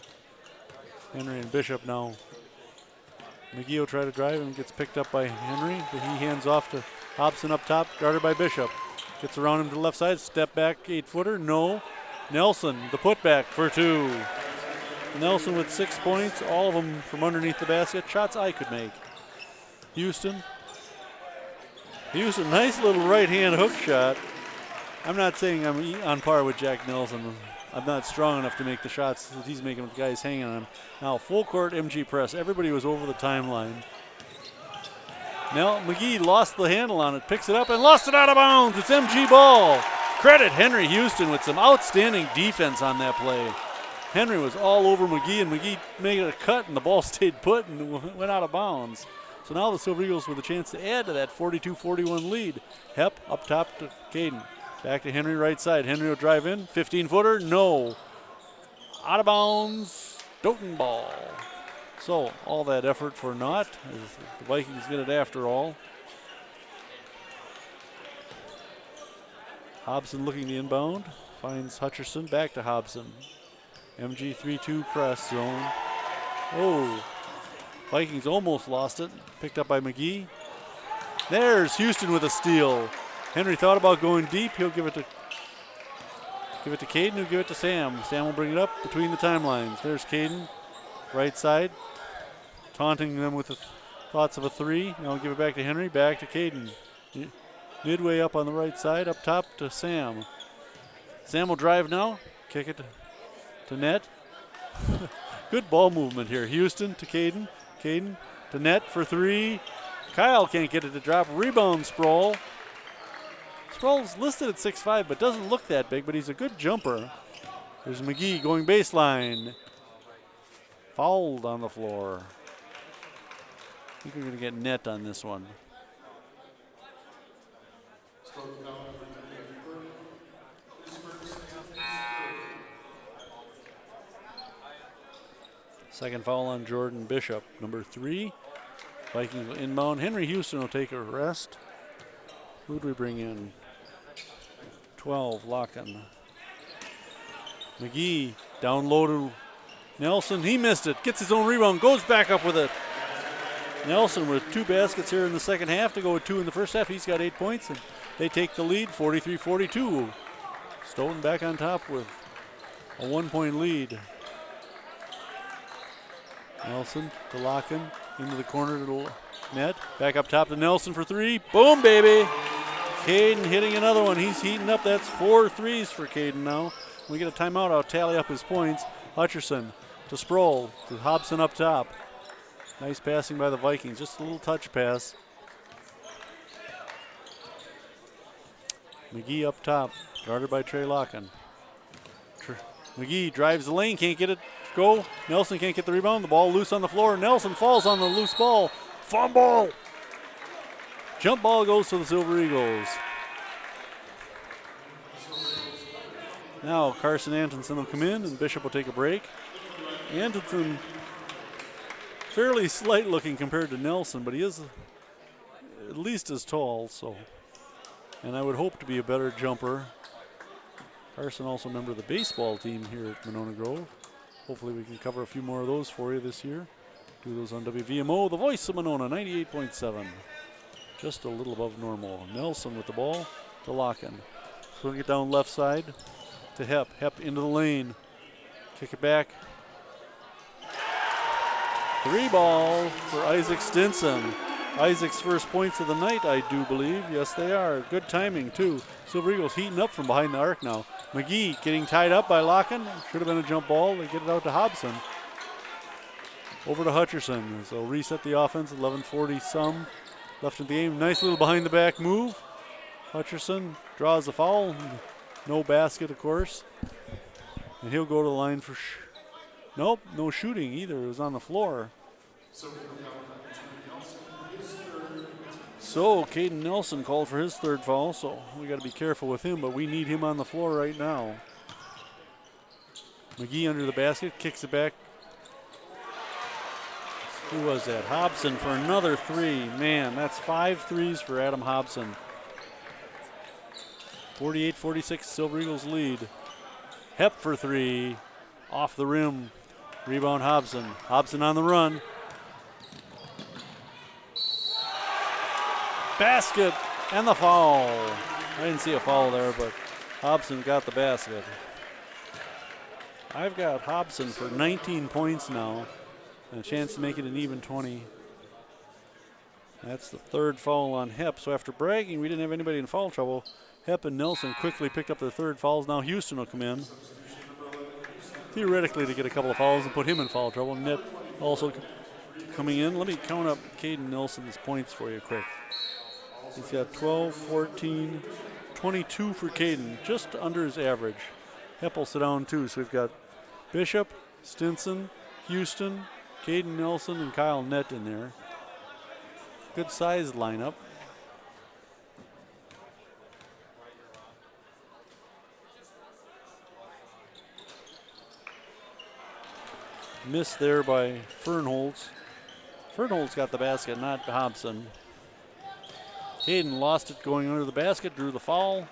[SPEAKER 1] Henry and Bishop now. McGee will try to drive and gets picked up by Henry, but he hands off to Hobson up top, guarded by Bishop. Gets around him to the left side, step back, 8-footer, no. Nelson, the putback for 2. Nelson with 6 points, all of them from underneath the basket. Shots I could make. Houston, nice little right-hand hook shot. I'm not saying I'm on par with Jack Nelson. I'm not strong enough to make the shots that he's making with guys hanging on him. Now, full court MG press. Everybody was over the timeline. Now, McGee lost the handle on it, picks it up, and lost it out of bounds. It's MG ball. Credit Henry Houston with some outstanding defense on that play. Henry was all over McGee, and McGee made a cut, and the ball stayed put and went out of bounds. So now the Silver Eagles with a chance to add to that 42-41 lead. Hep up top to Caden. Back to Henry right side. Henry will drive in. 15-footer, no. Out of bounds, Stoughton ball. So all that effort for naught as the Vikings get it after all. Hobson looking to inbound. Finds Hutcherson, back to Hobson. MG 3-2 press zone. Oh, Vikings almost lost it. Picked up by McGee. There's Houston with a steal. Henry thought about going deep. He'll give it to Caden, who'll give it to Sam. Sam will bring it up between the timelines. There's Caden, right side, taunting them with the thoughts of a three. Now give it back to Henry, back to Caden. Midway up on the right side, up top to Sam. Sam will drive now, kick it to net. Good ball movement here. Houston to Caden. Caden to net for three. Kyle can't get it to drop. Rebound Sproul. Sproul's listed at 6'5", but doesn't look that big, but he's a good jumper. There's McGee going baseline. Fouled on the floor. I think we're going to get net on this one. Second foul on Jordan Bishop, number 3. Vikings will inbound. Henry Houston will take a rest. Who do we bring in? 12, Locken. McGee down low to Nelson. He missed it. Gets his own rebound. Goes back up with it. Nelson with 2 baskets here in the second half to go with 2 in the first half. He's got 8 points, and they take the lead, 43-42. Stoughton back on top with a 1-point lead. Nelson to Locken. Into the corner to the net. Back up top to Nelson for 3. Boom, baby. Caden hitting another one. He's heating up. That's 4 threes for Caden now. When we get a timeout, I'll tally up his points. Hutcherson to Sproul to Hobson up top. Nice passing by the Vikings. Just a little touch pass. McGee up top. Guarded by Trey Locken. McGee drives the lane. Can't get it. Go. Nelson can't get the rebound. The ball loose on the floor. Nelson falls on the loose ball. Fumble. Jump ball goes to the Silver Eagles. Now Carson Antonson will come in and Bishop will take a break. Antonson fairly slight looking compared to Nelson, but he is at least as tall, so. And I would hope to be a better jumper. Carson also a member of the baseball team here at Monona Grove. Hopefully we can cover a few more of those for you this year. Do those on WVMO, the voice of Monona, 98.7. Just a little above normal. Nelson with the ball to Locken. Swing it down left side to Hep. Hep into the lane. Kick it back. 3 ball for Isaac Stinson. Isaac's first points of the night, I do believe. Yes, they are. Good timing, too. Silver Eagles heating up from behind the arc now. McGee getting tied up by Locken. Should have been a jump ball. They get it out to Hobson. Over to Hutcherson. So reset the offense. 11:40 some left in the game. Nice little behind the back move. Hutcherson draws a foul. No basket, of course. And he'll go to the line for nope, no shooting either. It was on the floor. So Caden Nelson called for his 3rd foul, so we got to be careful with him, but we need him on the floor right now. McGee under the basket, kicks it back. Who was that? Hobson for another 3. Man, that's 5 threes for Adam Hobson. 48-46, Silver Eagles lead. Hep for 3, off the rim. Rebound Hobson. Hobson on the run. Basket and the foul. I didn't see a foul there, but Hobson got the basket. I've got Hobson for 19 points now and a chance to make it an even 20. That's the 3rd foul on Hep. So after bragging, we didn't have anybody in foul trouble. Hep and Nelson quickly picked up their 3rd fouls. Now Houston will come in. Theoretically to get a couple of fouls and put him in foul trouble. Net also coming in. Let me count up Caden Nelson's points for you quick. He's got 12, 14, 22 for Caden, just under his average. Hep will sit down too, so we've got Bishop, Stinson, Houston, Caden Nelson, and Kyle Nett in there. good sized lineup. Missed there by Fernholz. Fernholz got the basket, not Hobson. Caden lost it going under the basket, drew the foul.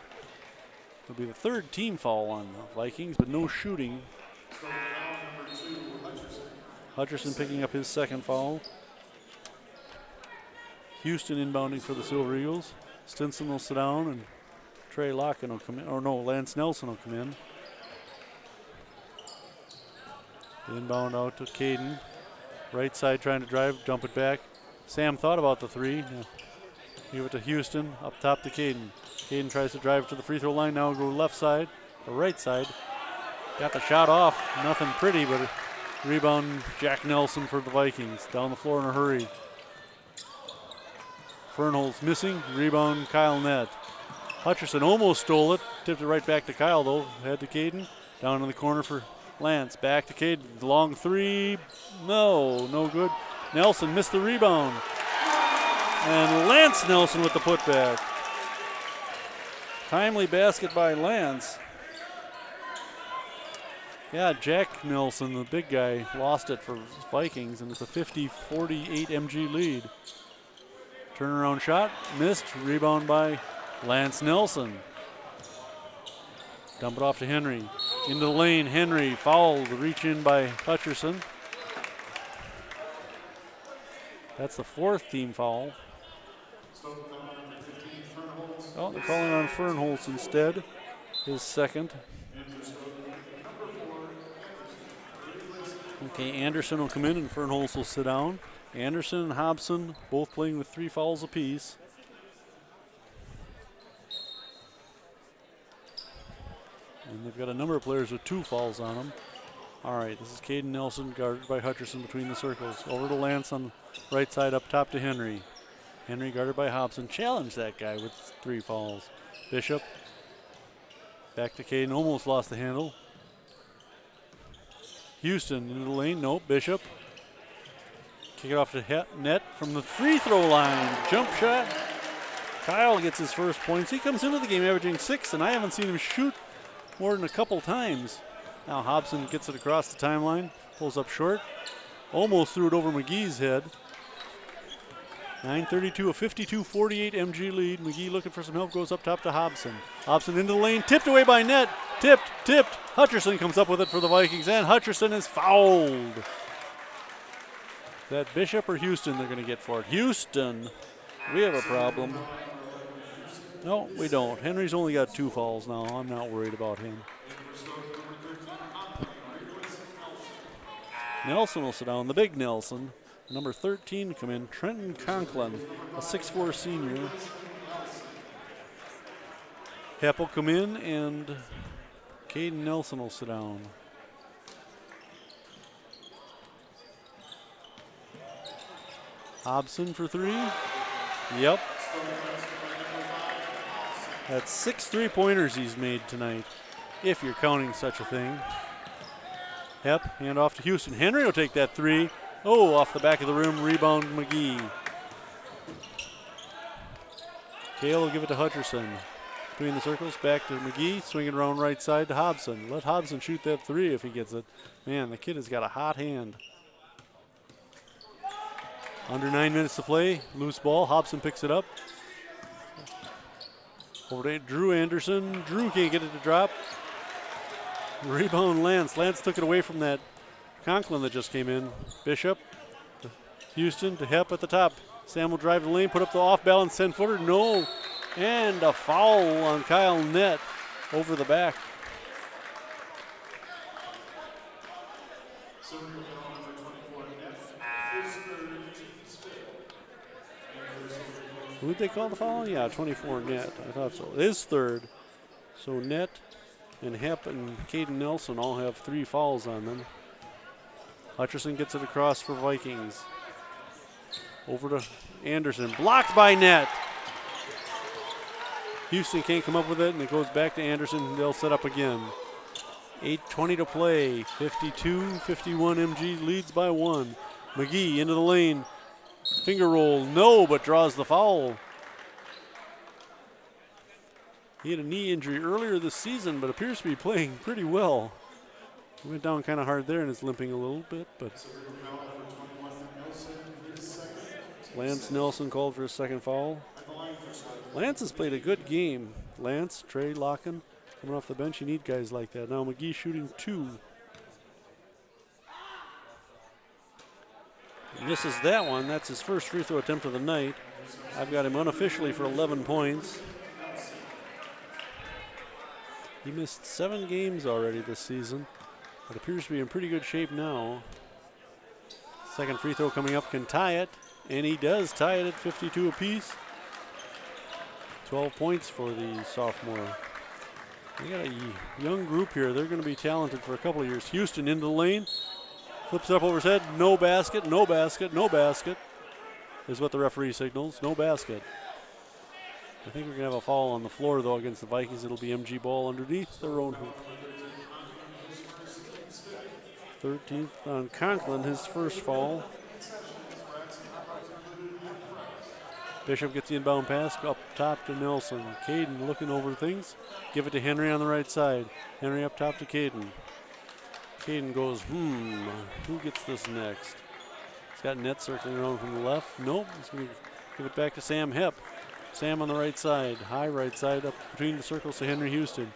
[SPEAKER 1] It'll be the third team foul on the Vikings, but no shooting. Hutcherson picking up his second foul. Houston inbounding for the Silver Eagles. Stinson will sit down and Trey Locken will come in, or no, Lance Nelson will come in. The inbound out to Caden. Right side trying to drive, dump it back. Sam thought about the three. Yeah. Give it to Houston, up top to Caden. Caden tries to drive to the free throw line, now go left side, or right side. Got the shot off, nothing pretty, but rebound Jack Nelson for the Vikings. Down the floor in a hurry. Fernholz missing, rebound Kyle Nett. Hutcherson almost stole it, tipped it right back to Kyle though. Head to Caden, down in the corner for Lance. Back to Caden, long three, no good. Nelson missed the rebound. And Lance Nelson with the putback. Timely basket by Lance. Yeah, Jack Nelson, the big guy, lost it for Vikings, and it's a 50-48 MG lead. Turnaround shot, missed, rebound by Lance Nelson. Dump it off to Henry. Into the lane, Henry fouled, reach in by Hutcherson. That's the fourth team foul. Oh, they're calling on Fernholz instead, his second. Okay, Anderson will come in and Fernholz will sit down. Anderson and Hobson both playing with 3 fouls apiece. And they've got a number of players with 2 fouls on them. All right, this is Caden Nelson guarded by Hutcherson between the circles. Over to Lance on the right side, up top to Henry. Henry guarded by Hobson. Challenged that guy with 3 fouls. Bishop. Back to Caden, almost lost the handle. Houston into the lane, nope, Bishop. Kick it off to Net from the free throw line. Jump shot. Kyle gets his first points. He comes into the game averaging 6, and I haven't seen him shoot more than a couple times. Now Hobson gets it across the timeline, pulls up short. Almost threw it over McGee's head. 9:32, a 52-48 MG lead. McGee looking for some help, goes up top to Hobson. Hobson into the lane, tipped away by Net. Tipped. Hutcherson comes up with it for the Vikings, and Hutcherson is fouled. Is that Bishop or Houston they're going to get for it? Houston, we have a problem. No, we don't. Henry's only got 2 fouls now. I'm not worried about him. Nelson will sit down, the big Nelson. Number 13 come in, Trenton Conklin, a 6'4" senior. Hepp will come in, and Caden Nelson will sit down. Hobson for 3. Yep. That's 6 3-pointers he's made tonight, if you're counting such a thing. Hepp, hand off to Houston. Henry will take that 3. Oh, off the back of the rim, rebound McGee. Cale will give it to Hutcherson. Between the circles, back to McGee, swinging around right side to Hobson. Let Hobson shoot that 3 if he gets it. Man, the kid has got a hot hand. Under 9 minutes to play, loose ball, Hobson picks it up. Over to Drew Anderson. Drew can't get it to drop. Rebound Lance. Lance took it away from that Conklin that just came in. Bishop to Houston to Hepp at the top. Sam will drive the lane, put up the off-balance 10-footer. No. And a foul on Kyle Nett over the back. Who did they call the foul? Yeah, 24 Nett. I thought so. It is third. So Nett and Hepp and Caden Nelson all have 3 fouls on them. Hutcherson gets it across for Vikings. Over to Anderson. Blocked by Nett. Houston can't come up with it, and it goes back to Anderson. They'll set up again. 8:20 to play. 52-51 MG leads by 1. McGee into the lane. Finger roll, no, but draws the foul. He had a knee injury earlier this season, but appears to be playing pretty well. He went down kind of hard there and is limping a little bit, but Lance Nelson called for a second foul. Lance has played a good game. Lance, Trey, Locken, coming off the bench. You need guys like that. Now McGee shooting 2. And misses that one. That's his first free throw attempt of the night. I've got him unofficially for 11 points. He missed 7 games already this season, but appears to be in pretty good shape now. Second free throw coming up, can tie it, and he does tie it at 52 apiece. 12 points for the sophomore. We got a young group here. They're going to be talented for a couple of years. Houston into the lane, flips it up over his head. No basket, no basket, no basket is what the referee signals. No basket. I think we're going to have a foul on the floor, though, against the Vikings. It'll be MG ball underneath their own hoop. 13th on Conklin, his first foul. Bishop gets the inbound pass up top to Nelson. Caden looking over things. Give it to Henry on the right side. Henry up top to Caden. Caden goes, who gets this next? He's got net circling around from the left. Nope, he's going to give it back to Sam Hepp. Sam on the right side, high right side, up between the circles to Henry Houston.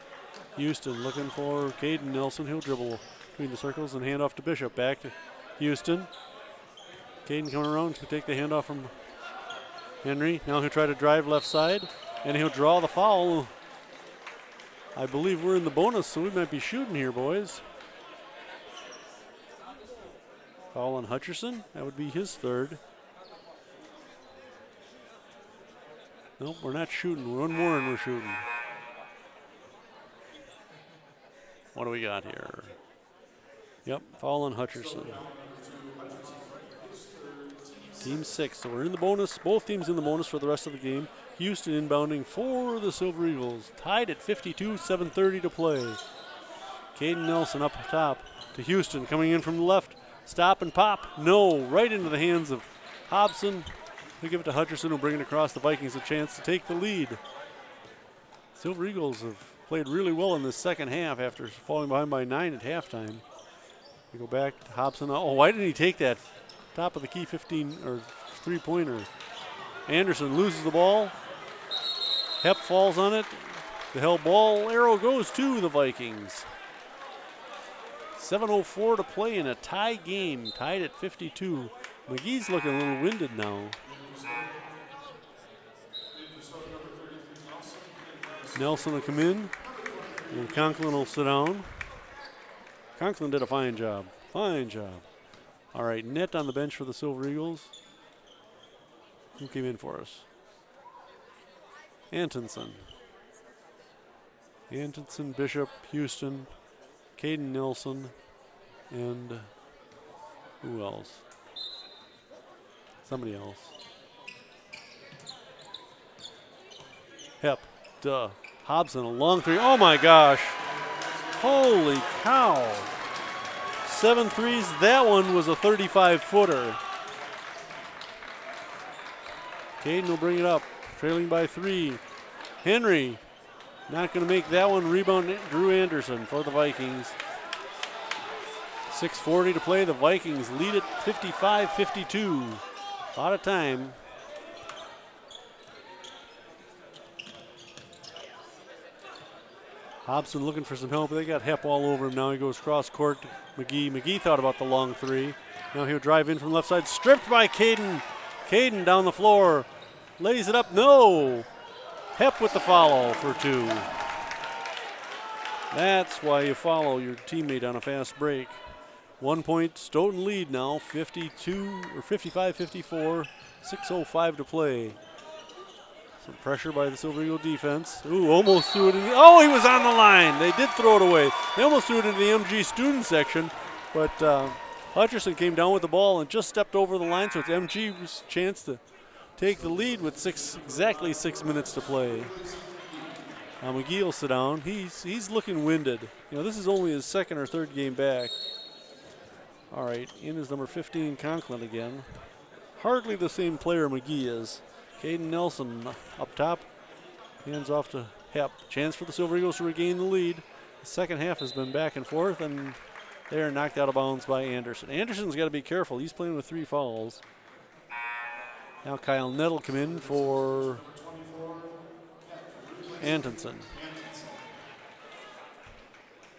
[SPEAKER 1] Houston looking for Caden Nelson. He'll dribble between the circles and hand off to Bishop. Back to Houston. Caden coming around to take the handoff from Henry. Now he'll try to drive left side, and he'll draw the foul. I believe we're in the bonus, so we might be shooting here, boys. Foul on Hutcherson. That would be his third. Nope, we're not shooting. One more and we're shooting. What do we got here? Yep, foul on Hutcherson. Team 6, so we're in the bonus. Both teams in the bonus for the rest of the game. Houston inbounding for the Silver Eagles. Tied at 52, 7:30 to play. Caden Nelson up top to Houston, coming in from the left. Stop and pop. No, right into the hands of Hobson. They give it to Hutcherson, who'll bring it across. The Vikings a chance to take the lead. Silver Eagles have played really well in the second half after falling behind by 9 at halftime. We go back to Hobson. Oh, why didn't he take that top of the key 15 or 3-pointer? Anderson loses the ball. Hepp falls on it. The held ball arrow goes to the Vikings. 7:04 to play in a tie game, tied at 52. McGee's looking a little winded now. Nelson will come in, and Conklin will sit down. Conklin did a fine job. Fine job. All right, Net on the bench for the Silver Eagles. Who came in for us? Antonson. Antonson, Bishop, Houston, Caden Nelson, and who else? Somebody else. Hepp, duh. Hobson, a long three. Oh my gosh. Holy cow. 7 threes. That one was a 35-footer. Caden will bring it up, trailing by 3. Henry, not going to make that one. Rebound, Drew Anderson for the Vikings. 6:40 to play. The Vikings lead it 55-52. A lot of time. Hobson looking for some help. They got Hepp all over him now. He goes cross court to McGee. McGee thought about the long three. Now he'll drive in from left side. Stripped by Caden. Caden down the floor. Lays it up. No. Hepp with the follow for 2. That's why you follow your teammate on a fast break. 1 point Stoughton lead now. 55-54. 6:05 to play. Some pressure by the Silver Eagle defense. Ooh, almost threw it in. Oh, he was on the line. They did throw it away. They almost threw it into the MG student section, but Hutcherson came down with the ball and just stepped over the line, so it's MG's chance to take the lead with exactly 6 minutes to play. McGee will sit down. He's looking winded. You know, this is only his second or third game back. All right, in is number 15, Conklin again. hardly the same player McGee is. Caden Nelson up top. Hands off to Hep. Chance for the Silver Eagles to regain the lead. The second half has been back and forth, and they are knocked out of bounds by Anderson. Anderson's got to be careful. He's playing with 3 fouls. Now Kyle Nett will come in for Antonson.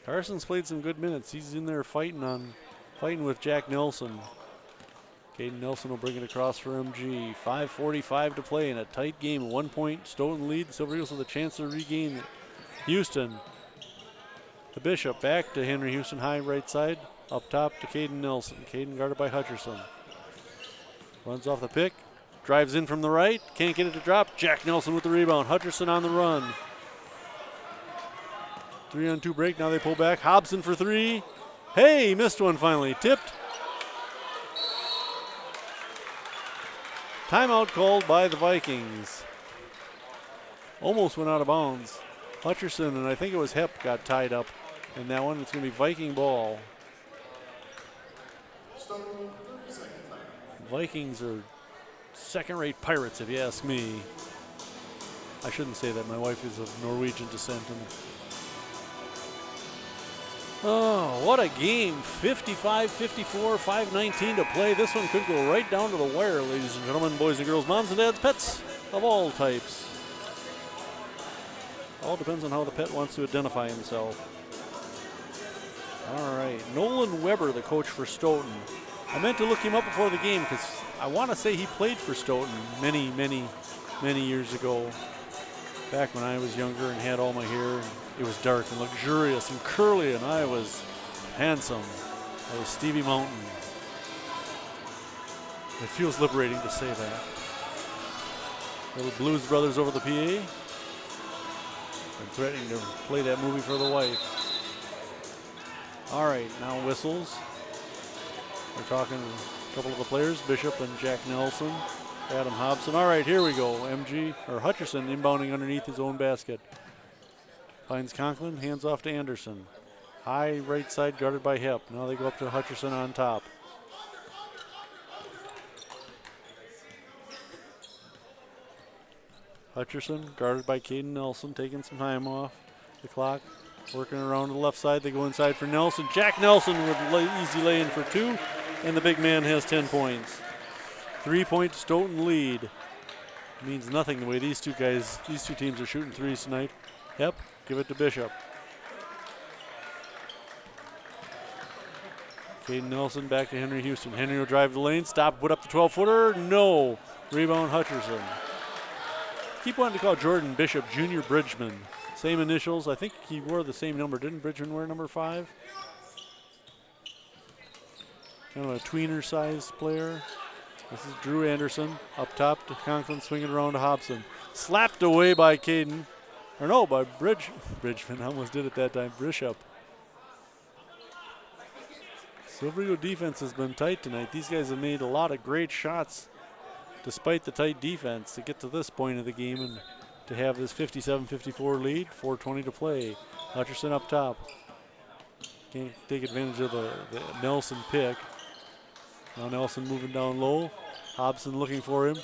[SPEAKER 1] Carson's played some good minutes. He's in there fighting with Jack Nelson. Caden Nelson will bring it across for MG. 5:45 to play in a tight game. A 1-point Stoughton lead. The Silver Eagles with a chance to regain it. Houston to Bishop. Back to Henry Houston. High right side. Up top to Caden Nelson. Caden guarded by Hutcherson. Runs off the pick. Drives in from the right. Can't get it to drop. Jack Nelson with the rebound. Hutcherson on the run. 3-on-2 break. Now they pull back. Hobson for 3. Hey, missed one finally. Tipped. Timeout called by the Vikings. Almost went out of bounds. Hutcherson and I think it was Hep got tied up in that one. It's going to be Viking ball. Vikings are second-rate Pirates, if you ask me. I shouldn't say that. My wife is of Norwegian descent. Oh, what a game. 55-54, 5:19 to play. This one could go right down to the wire, ladies and gentlemen, boys and girls, moms and dads, pets of all types. All depends on how the pet wants to identify himself. All right, Nolan Weber, the coach for Stoughton. I meant to look him up before the game because I want to say he played for Stoughton many, many, many years ago. Back when I was younger and had all my hair. It was dark and luxurious and curly, and I was handsome. I was Stevie Mountain. It feels liberating to say that. Little Blues Brothers over the PA. And threatening to play that movie for the wife. All right, now whistles. We're talking a couple of the players, Bishop and Jack Nelson, Adam Hobson. All right, here we go. Hutcherson inbounding underneath his own basket. Finds Conklin, hands off to Anderson. High right side guarded by Hep. Now they go up to Hutcherson on top. Hutcherson guarded by Caden Nelson, taking some time off the clock. Working around to the left side, they go inside for Nelson. Jack Nelson with easy lay-in for 2, and the big man has 10 points. 3-point Stoughton lead. Means nothing the way these two teams are shooting threes tonight. Hep, give it to Bishop. Caden Nelson back to Henry Houston. Henry will drive the lane, stop, put up the 12-footer. No. Rebound Hutcherson. Keep wanting to call Jordan Bishop Junior Bridgman. Same initials. I think he wore the same number. Didn't Bridgman wear number 5? Kind of a tweener-sized player. This is Drew Anderson. Up top to Conklin, swinging around to Hobson. Slapped away by Caden. Or no, by Bridgman. I almost did it that time. Bishop. Silver Eagle defense has been tight tonight. These guys have made a lot of great shots despite the tight defense to get to this point of the game and to have this 57-54 lead. 4:20 to play. Hutcherson up top. Can't take advantage of the Nelson pick. Now Nelson moving down low. Hobson looking for him.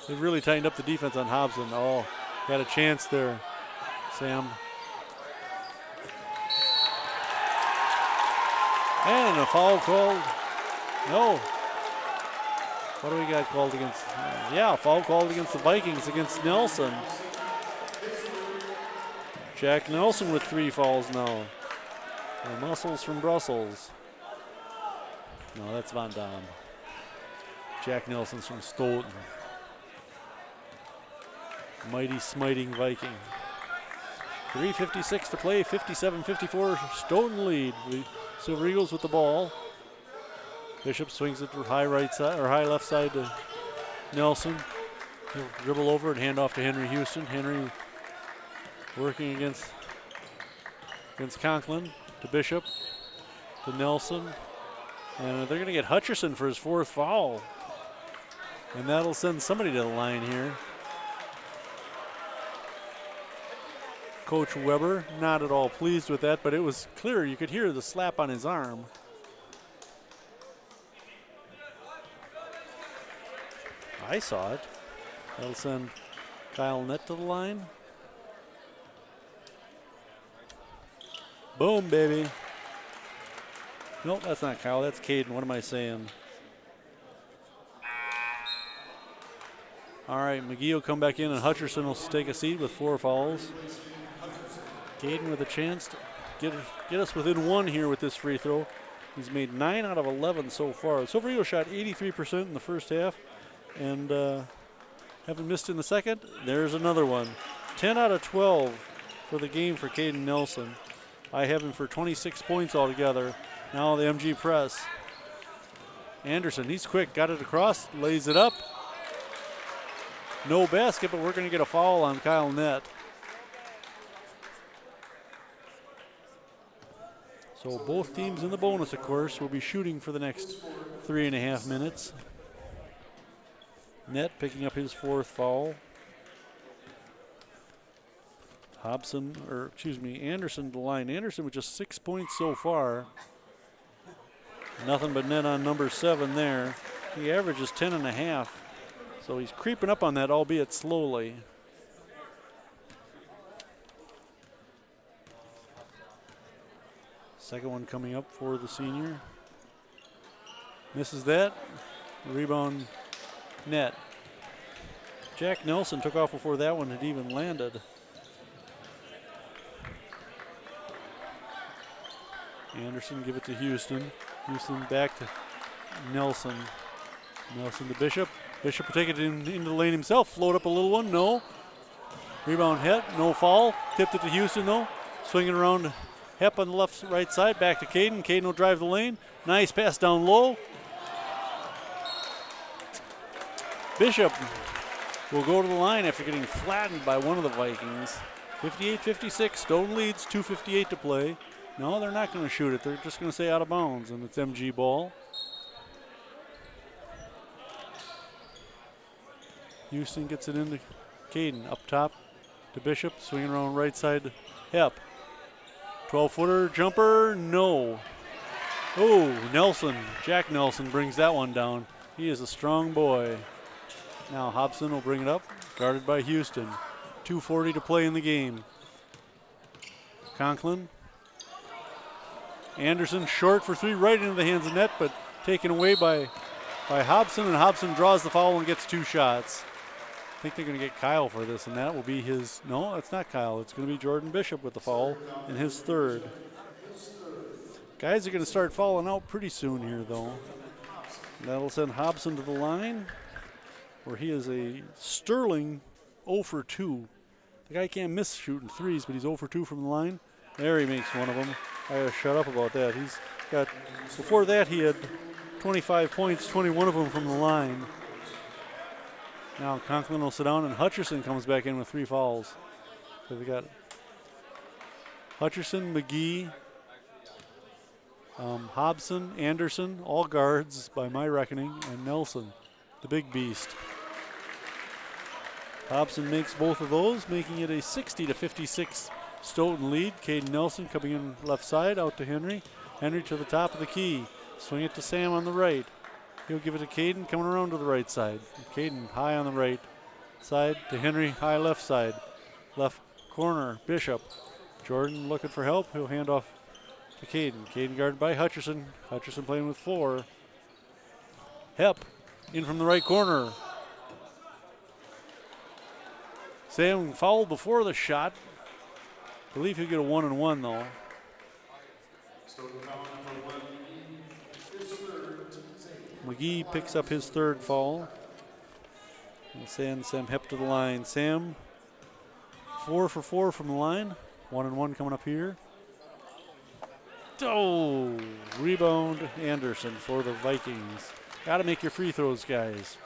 [SPEAKER 1] They've really tightened up the defense on Hobson. Oh, got a chance there, Sam. And a foul called. No. What do we got called against? Yeah, a foul called against the Vikings against Nelson. Jack Nelson with 3 fouls now. The muscles from Brussels. No, that's Van Dam. Jack Nelson's from Stoughton. Mighty smiting Viking. 3:56 to play, 57-54 Stoughton lead. The Silver Eagles with the ball. Bishop swings it to high right side or high left side to Nelson. He'll dribble over and hand off to Henry Houston. Henry working against Conklin to Bishop to Nelson. And they're going to get Hutcherson for his 4th foul. And that'll send somebody to the line here. Coach Weber, not at all pleased with that, but it was clear. You could hear the slap on his arm. I saw it. That'll send Kyle Nett to the line. Boom, baby. Nope, that's not Kyle. That's Caden. What am I saying? All right, McGee will come back in, and Hutcherson will take a seat with 4 fouls. Caden with a chance to get us within 1 here with this free throw. He's made 9 out of 11 so far. Silver Eagles shot 83% in the first half, and haven't missed in the second. There's another one. 10 out of 12 for the game for Caden Nelson. I have him for 26 points altogether. Now the MG press. Anderson, he's quick, got it across, lays it up. No basket, but we're going to get a foul on Kyle Nett. So both teams in the bonus, of course, will be shooting for the next 3.5 minutes. Nett picking up his 4th foul. Anderson to the line. Anderson with just 6 points so far. Nothing but net on number 7 there. He averages 10.5. So he's creeping up on that, albeit slowly. Second one coming up for the senior. Misses that. Rebound Nett. Jack Nelson took off before that one had even landed. Anderson give it to Houston. Houston back to Nelson. Nelson to Bishop. Bishop will take it into the lane himself. Float up a little one, no. Rebound hit, no foul. Tipped it to Houston though. Swinging around Hep on the right side. Back to Caden. Caden will drive the lane. Nice pass down low. Bishop will go to the line after getting flattened by one of the Vikings. 58-56, Stoughton leads, 2:58 to play. No, they're not going to shoot it. They're just going to say out of bounds, and it's MG ball. Houston gets it into Caden. Up top to Bishop, swinging around right side to Hep. 12-footer jumper, no. Oh, Nelson, Jack Nelson brings that one down. He is a strong boy. Now Hobson will bring it up, guarded by Houston. 2:40 to play in the game. Conklin. Anderson short for 3, right into the hands of Nett, but taken away by Hobson, and Hobson draws the foul and gets 2 shots. I think they're going to get Kyle for this, and that will be his, no, it's not Kyle. It's going to be Jordan Bishop with the foul in his 3rd. Guys are going to start falling out pretty soon here, though. That'll send Hobson to the line, where he is a sterling 0 for 2. The guy can't miss shooting 3s, but he's 0 for 2 from the line. There he makes one of them. I gotta shut up about that. He's got, before that he had 25 points, 21 of them from the line. Now Conklin will sit down, and Hutcherson comes back in with 3 fouls. So we got Hutcherson, McGee, Hobson, Anderson, all guards by my reckoning, and Nelson, the big beast. Hobson makes both of those, making it a 60-56 Stoughton lead. Caden Nelson coming in left side, out to Henry. Henry to the top of the key. Swing it to Sam on the right. He'll give it to Caden, coming around to the right side. Caden high on the right side to Henry, high left side. Left corner, Bishop. Jordan looking for help. He'll hand off to Caden. Caden guarded by Hutcherson. Hutcherson playing with 4. Hep in from the right corner. Sam fouled before the shot. I believe he'll get a 1-and-1 though. McGee picks up his 3rd foul. And send Sam Hep to the line. Sam 4 for 4 from the line. 1-and-1 coming up here. Oh, rebound Anderson for the Vikings. Got to make your free throws, guys.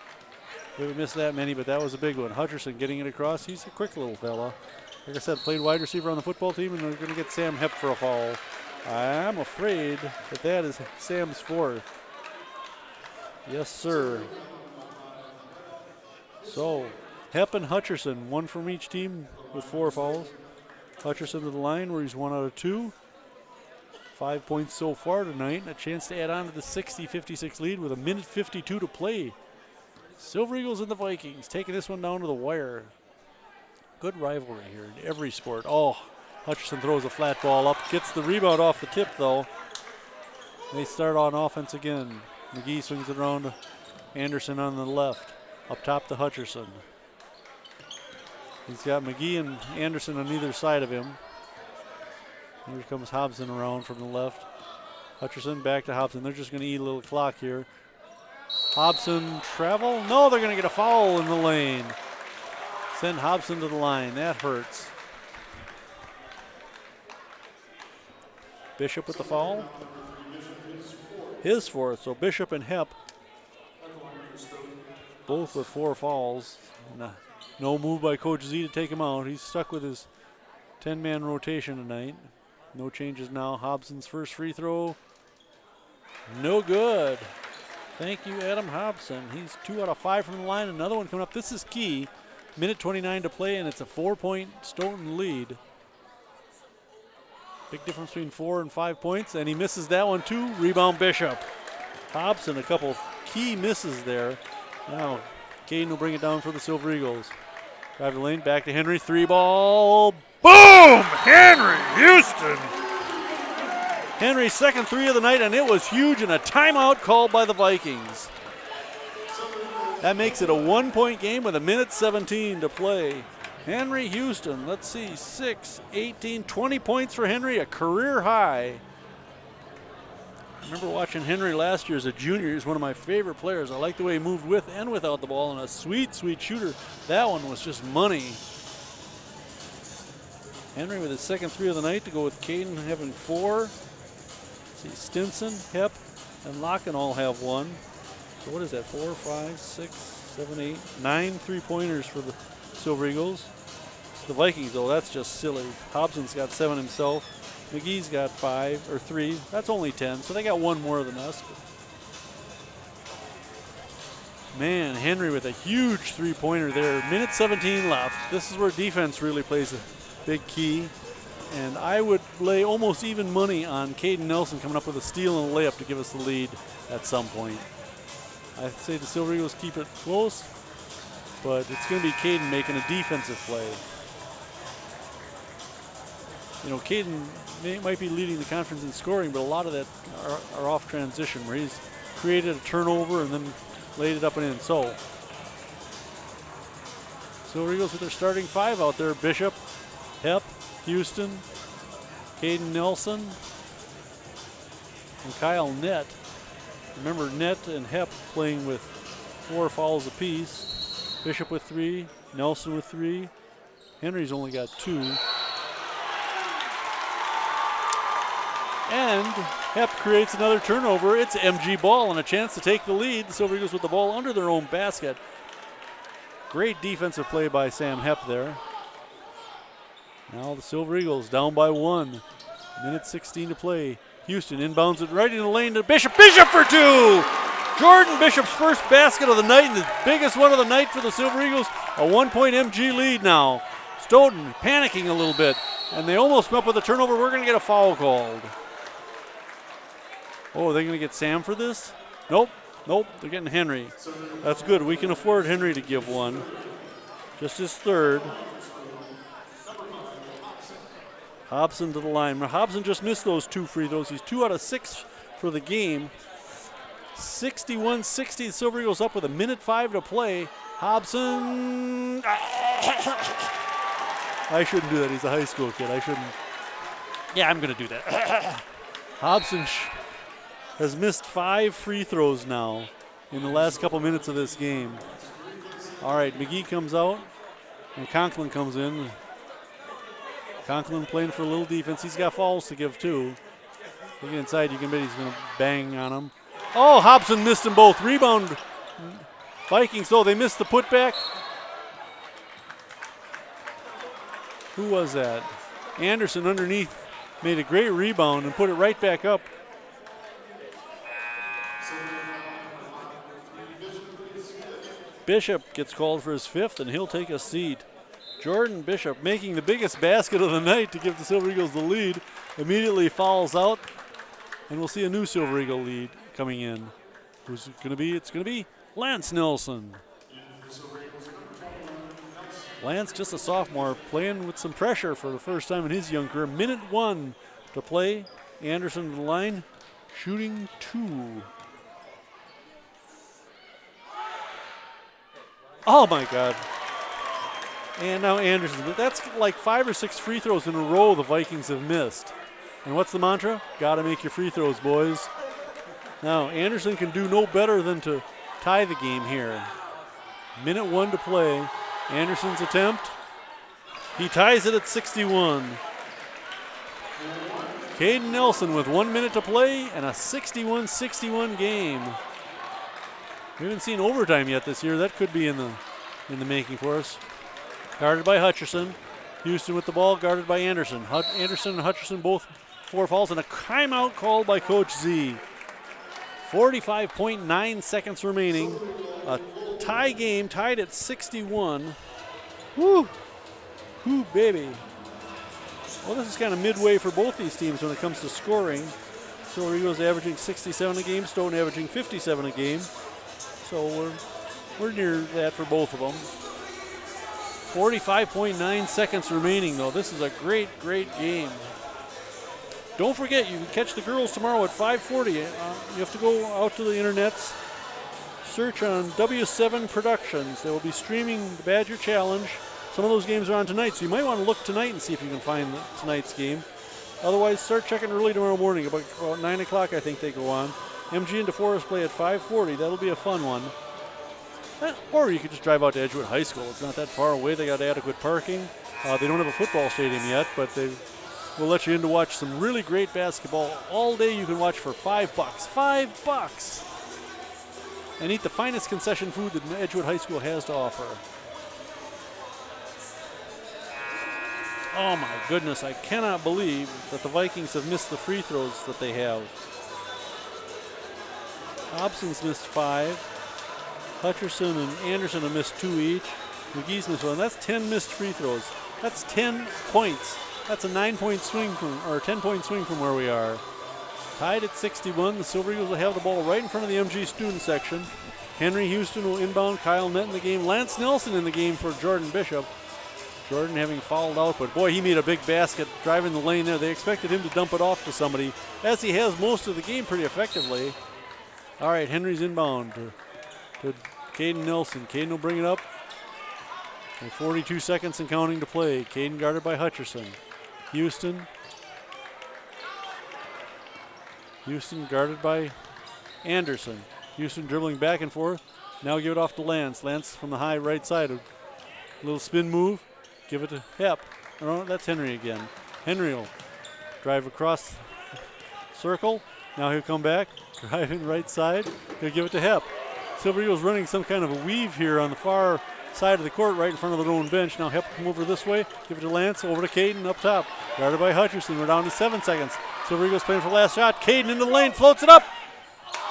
[SPEAKER 1] We haven't missed that many, but that was a big one. Hutcherson getting it across. He's a quick little fella. Like I said, played wide receiver on the football team, and they're going to get Sam Hep for a foul. I'm afraid that is Sam's 4th. Yes, sir. So, Hep and Hutcherson, 1 from each team with 4 fouls. Hutcherson to the line where he's 1 out of 2. 5 points so far tonight. A chance to add on to the 60-56 lead with 1:52 to play. Silver Eagles and the Vikings taking this one down to the wire. Good rivalry here in every sport. Oh, Hutcherson throws a flat ball up, gets the rebound off the tip though. They start on offense again. McGee swings it around to Anderson on the left. Up top to Hutcherson. He's got McGee and Anderson on either side of him. Here comes Hobson around from the left. Hutcherson back to Hobson. They're just going to eat a little clock here. Hobson travel? No, they're going to get a foul in the lane. Send Hobson to the line. That hurts. Bishop with the foul. His fourth. So Bishop and Hepp both with 4 fouls. No move by Coach Z to take him out. He's stuck with his 10-man rotation tonight. No changes now. Hobson's first free throw. No good. Thank you, Adam Hobson. He's 2 out of 5 from the line. Another one coming up. This is key. Minute 29 to play, and it's a 4-point Stoughton lead. Big difference between 4 and 5 points, and he misses that one too. Rebound Bishop. Hobson, a couple key misses there. Now, Caden will bring it down for the Silver Eagles. Drive the lane, back to Henry, 3-ball. Boom! Henry Houston. Henry's second 3 of the night, and it was huge, and a timeout called by the Vikings. That makes it a 1-point game with a minute 17 to play. Henry Houston, let's see, 6, 18, 20 points for Henry, a career high. I remember watching Henry last year as a junior. He's one of my favorite players. I like the way he moved with and without the ball, and a sweet, sweet shooter. That one was just money. Henry with his second 3 of the night to go with Caden having 4. Let's see, Stinson, Hepp, and Locken all have 1. So what is that, 4, 5, 6, 7, 8, 9 3-pointers for the Silver Eagles. It's the Vikings, though, that's just silly. Hobson's got 7 himself. McGee's got 5 or 3. That's only 10, so they got 1 more than us. Man, Henry with a huge 3-pointer there. Minute 17 left. This is where defense really plays a big key. And I would lay almost even money on Caden Nelson coming up with a steal and a layup to give us the lead at some point. I'd say the Silver Eagles keep it close, but it's going to be Caden making a defensive play. You know, Caden might be leading the conference in scoring, but a lot of that are off transition, where he's created a turnover and then laid it up and in. So, Silver Eagles with their starting 5 out there. Bishop, Hepp, Houston, Caden Nelson, and Kyle Nett. Remember, Nett and Hepp playing with 4 fouls apiece. Bishop with 3, Nelson with 3. Henry's only got 2. And Hepp creates another turnover. It's MG ball and a chance to take the lead. The Silver Eagles with the ball under their own basket. Great defensive play by Sam Hepp there. Now the Silver Eagles down by 1. Minute 16 to play. Houston inbounds it right in the lane to Bishop. Bishop for 2! Jordan Bishop's first basket of the night and the biggest one of the night for the Silver Eagles. A 1-point MG lead now. Stoughton panicking a little bit, and they almost come up with a turnover. We're going to get a foul called. Oh, are they going to get Sam for this? Nope, they're getting Henry. That's good. We can afford Henry to give one. Just his 3rd. Hobson to the line. Hobson just missed those 2 free throws. He's 2 out of 6 for the game. 61-60, the Silver Eagles up with a minute 5 to play. Hobson. I shouldn't do that. He's a high school kid. I shouldn't. Yeah, I'm going to do that. Hobson has missed 5 free throws now in the last couple minutes of this game. All right, McGee comes out, and Conklin comes in. Conklin playing for a little defense. He's got fouls to give, too. Look inside, you can bet he's going to bang on him. Oh, Hobson missed them both. Rebound. Vikings, though, they missed the putback. Who was that? Anderson underneath made a great rebound and put it right back up. Bishop gets called for his 5th, and he'll take a seat. Jordan Bishop making the biggest basket of the night to give the Silver Eagles the lead. Immediately fouls out, and we'll see a new Silver Eagle lead coming in. Who's it going to be? It's going to be Lance Nelson. Lance, just a sophomore, playing with some pressure for the first time in his young career. Minute 1 to play. Anderson to the line, shooting 2. Oh my God. And now Anderson. But that's like 5 or 6 free throws in a row the Vikings have missed. And what's the mantra? Gotta make your free throws, boys. Now Anderson can do no better than to tie the game here. Minute 1 to play. Anderson's attempt. He ties it at 61. Caden Nelson with 1 minute to play and a 61-61 game. We haven't seen overtime yet this year. That could be in the making for us. Guarded by Hutcherson. Houston with the ball, guarded by Anderson. Anderson and Hutcherson both 4 fouls, and a timeout called by Coach Z. 45.9 seconds remaining. A tie game, tied at 61. Woo! Woo, baby. Well, this is kind of midway for both these teams when it comes to scoring. So Eagles averaging 67 a game, Stoughton averaging 57 a game. So we're near that for both of them. 45.9 seconds remaining, though. This is a great, great game. Don't forget, you can catch the girls tomorrow at 5:40. You have to go out to the internets, search on W7 Productions. They will be streaming the Badger Challenge. Some of those games are on tonight, so you might want to look tonight and see if you can find tonight's game. Otherwise, start checking early tomorrow morning. About 9 o'clock, I think they go on. MG and DeForest play at 5:40. That'll be a fun one. Or you could just drive out to Edgewood High School. It's not that far away. They got adequate parking. They don't have a football stadium yet, but they will let you in to watch some really great basketball. All day you can watch for $5. $5! And eat the finest concession food that Edgewood High School has to offer. Oh my goodness, I cannot believe that the Vikings have missed the free throws that they have. Hobson's missed 5. Hutcherson and Anderson have missed 2 each. McGee's missed 1. That's 10 missed free throws. That's 10 points. That's a 9-point swing or a 10-point swing from where we are. Tied at 61. The Silver Eagles will have the ball right in front of the MG student section. Henry Houston will inbound. Kyle Nett in the game. Lance Nelson in the game for Jordan Bishop. Jordan having fouled out, but boy, he made a big basket driving the lane there. They expected him to dump it off to somebody, as he has most of the game pretty effectively. All right, Henry's inbound to Caden Nelson. Caden will bring it up. And 42 seconds and counting to play. Caden guarded by Hutcherson. Houston guarded by Anderson. Houston dribbling back and forth. Now give it off to Lance. Lance from the high right side. A little spin move. Give it to Hepp. No, that's Henry again. Henry will drive across circle. Now he'll come back. Drive in right side. He'll give it to Hepp. Silver Eagles running some kind of a weave here on the far side of the court right in front of their own bench. Now Hepp come over this way. Give it to Lance. Over to Caden up top. Guarded by Hutcherson. We're down to 7 seconds. Silver Eagles playing for last shot. Caden into the lane. Floats it up.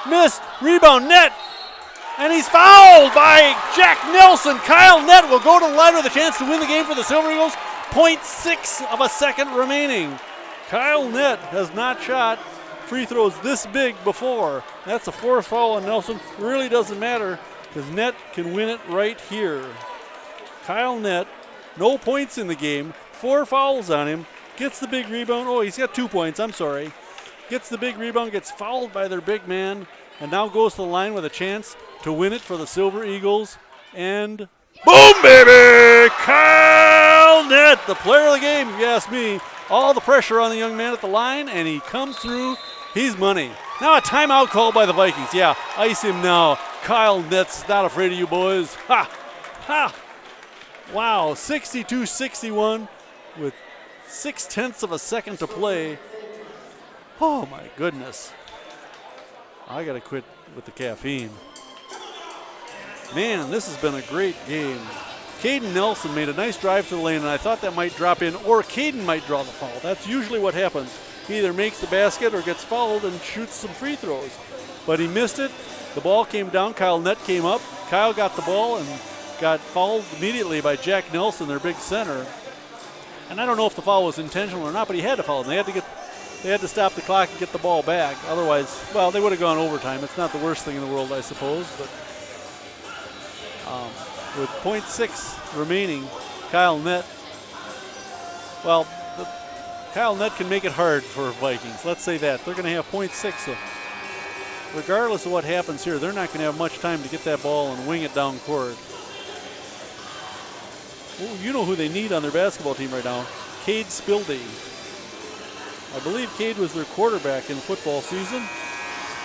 [SPEAKER 1] Missed. Rebound. Net. And he's fouled by Jack Nelson. Kyle Nett will go to the line with a chance to win the game for the Silver Eagles. 0.6 of a second remaining. Kyle Nett has not shot free throws this big before. That's the 4th foul on Nelson. Really doesn't matter because Nett can win it right here. Kyle Nett, no points in the game, 4 fouls on him, gets the big rebound. Oh, he's got 2 points, I'm sorry. Gets the big rebound, gets fouled by their big man, and now goes to the line with a chance to win it for the Silver Eagles. And boom, baby! Kyle Nett, the player of the game, if you ask me. All the pressure on the young man at the line, and he comes through. He's money. Now a timeout called by the Vikings. Yeah, ice him now. Kyle Nett's not afraid of you boys. Ha! Ha! Wow, 62-61 with 0.6 of a second to play. Oh, my goodness. I got to quit with the caffeine. Man, this has been a great game. Caden Nelson made a nice drive to the lane, and I thought that might drop in, or Caden might draw the foul. That's usually what happens. He either makes the basket or gets fouled and shoots some free throws. But he missed it. The ball came down. Kyle Nett came up. Kyle got the ball and got fouled immediately by Jack Nelson, their big center. And I don't know if the foul was intentional or not, but he had to foul him. They had to stop the clock and get the ball back. Otherwise, well, they would have gone overtime. It's not the worst thing in the world, I suppose, but with 0.6 remaining, Kyle Nett. Well, Kyle Nett can make it hard for Vikings. Let's say that. They're going to have 0.6. So regardless of what happens here, they're not going to have much time to get that ball and wing it down court. Well, you know who they need on their basketball team right now. Cade Spildy. I believe Cade was their quarterback in football season.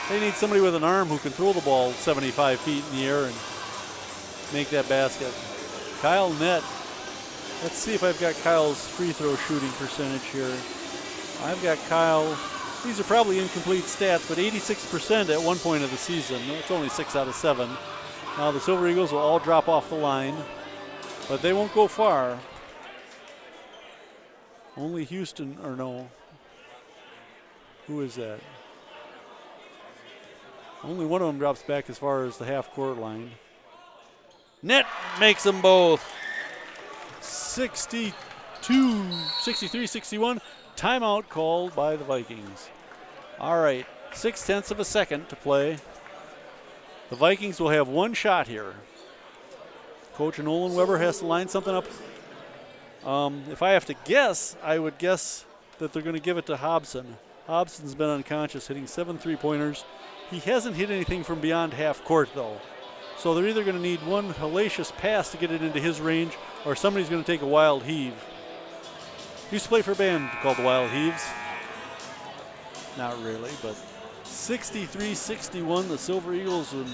[SPEAKER 1] They need somebody with an arm who can throw the ball 75 feet in the air and make that basket. Kyle Nett. Let's see if I've got Kyle's free throw shooting percentage here. I've got Kyle. These are probably incomplete stats, but 86% at one point of the season. It's only 6 out of 7. Now the Silver Eagles will all drop off the line, but they won't go far. Only Houston, or no. Who is that? Only one of them drops back as far as the half-court line. Nett makes them both. 63-61. Timeout called by the Vikings. All right, 0.6 of a second to play. The Vikings will have one shot here. Coach Nolan Weber has to line something up. If I have to guess, I would guess that they're going to give it to Hobson. Hobson's been unconscious, hitting 7 3-pointers. He hasn't hit anything from beyond half court, though. So they're either going to need one hellacious pass to get it into his range, or somebody's going to take a wild heave. Used to play for a band called the Wild Heaves. Not really, but 63-61, the Silver Eagles in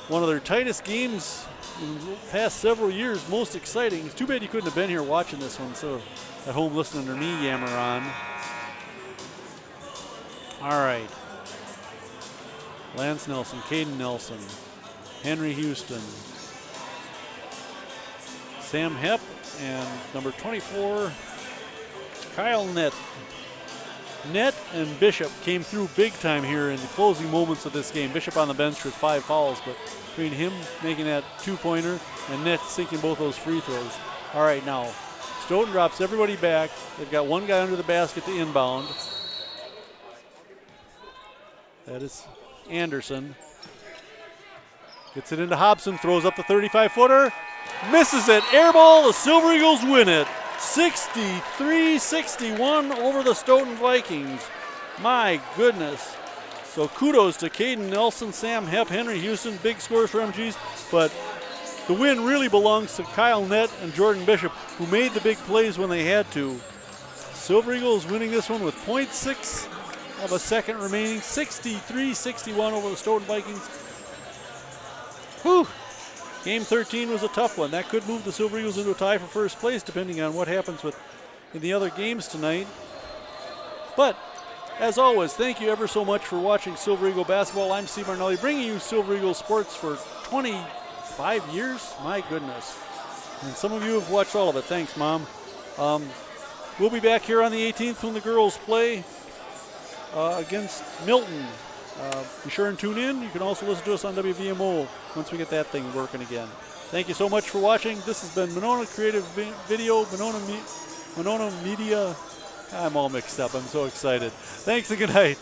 [SPEAKER 1] one of their tightest games in the past several years, most exciting. It's too bad you couldn't have been here watching this one, so at home listening to me yammer on. All right. Lance Nelson, Caden Nelson, Henry Houston, Sam Hepp, and number 24, Kyle Nett. Nett and Bishop came through big time here in the closing moments of this game. Bishop on the bench with 5 fouls, but between him making that 2-pointer and Nett sinking both those free throws. All right, now, Stoughton drops everybody back. They've got one guy under the basket to inbound. That is Anderson. Gets it into Hobson, throws up the 35-footer, misses it, air ball, the Silver Eagles win it. 63-61 over the Stoughton Vikings. My goodness. So kudos to Caden Nelson, Sam Hepp, Henry Houston, big scores for MGs, but the win really belongs to Kyle Nett and Jordan Bishop, who made the big plays when they had to. Silver Eagles winning this one with 0.6 of a second remaining, 63-61 over the Stoughton Vikings. Whew. Game 13 was a tough one. That could move the Silver Eagles into a tie for first place, depending on what happens in the other games tonight. But, as always, thank you ever so much for watching Silver Eagle basketball. I'm Steve Marnelli, bringing you Silver Eagle sports for 25 years. My goodness. And some of you have watched all of it. Thanks, Mom. We'll be back here on the 18th when the girls play against Milton. Be sure and tune in. You can also listen to us on WVMO once we get that thing working again. Thank you so much for watching. This has been Monona Creative Video, Monona Media. I'm all mixed up. I'm so excited. Thanks and good night.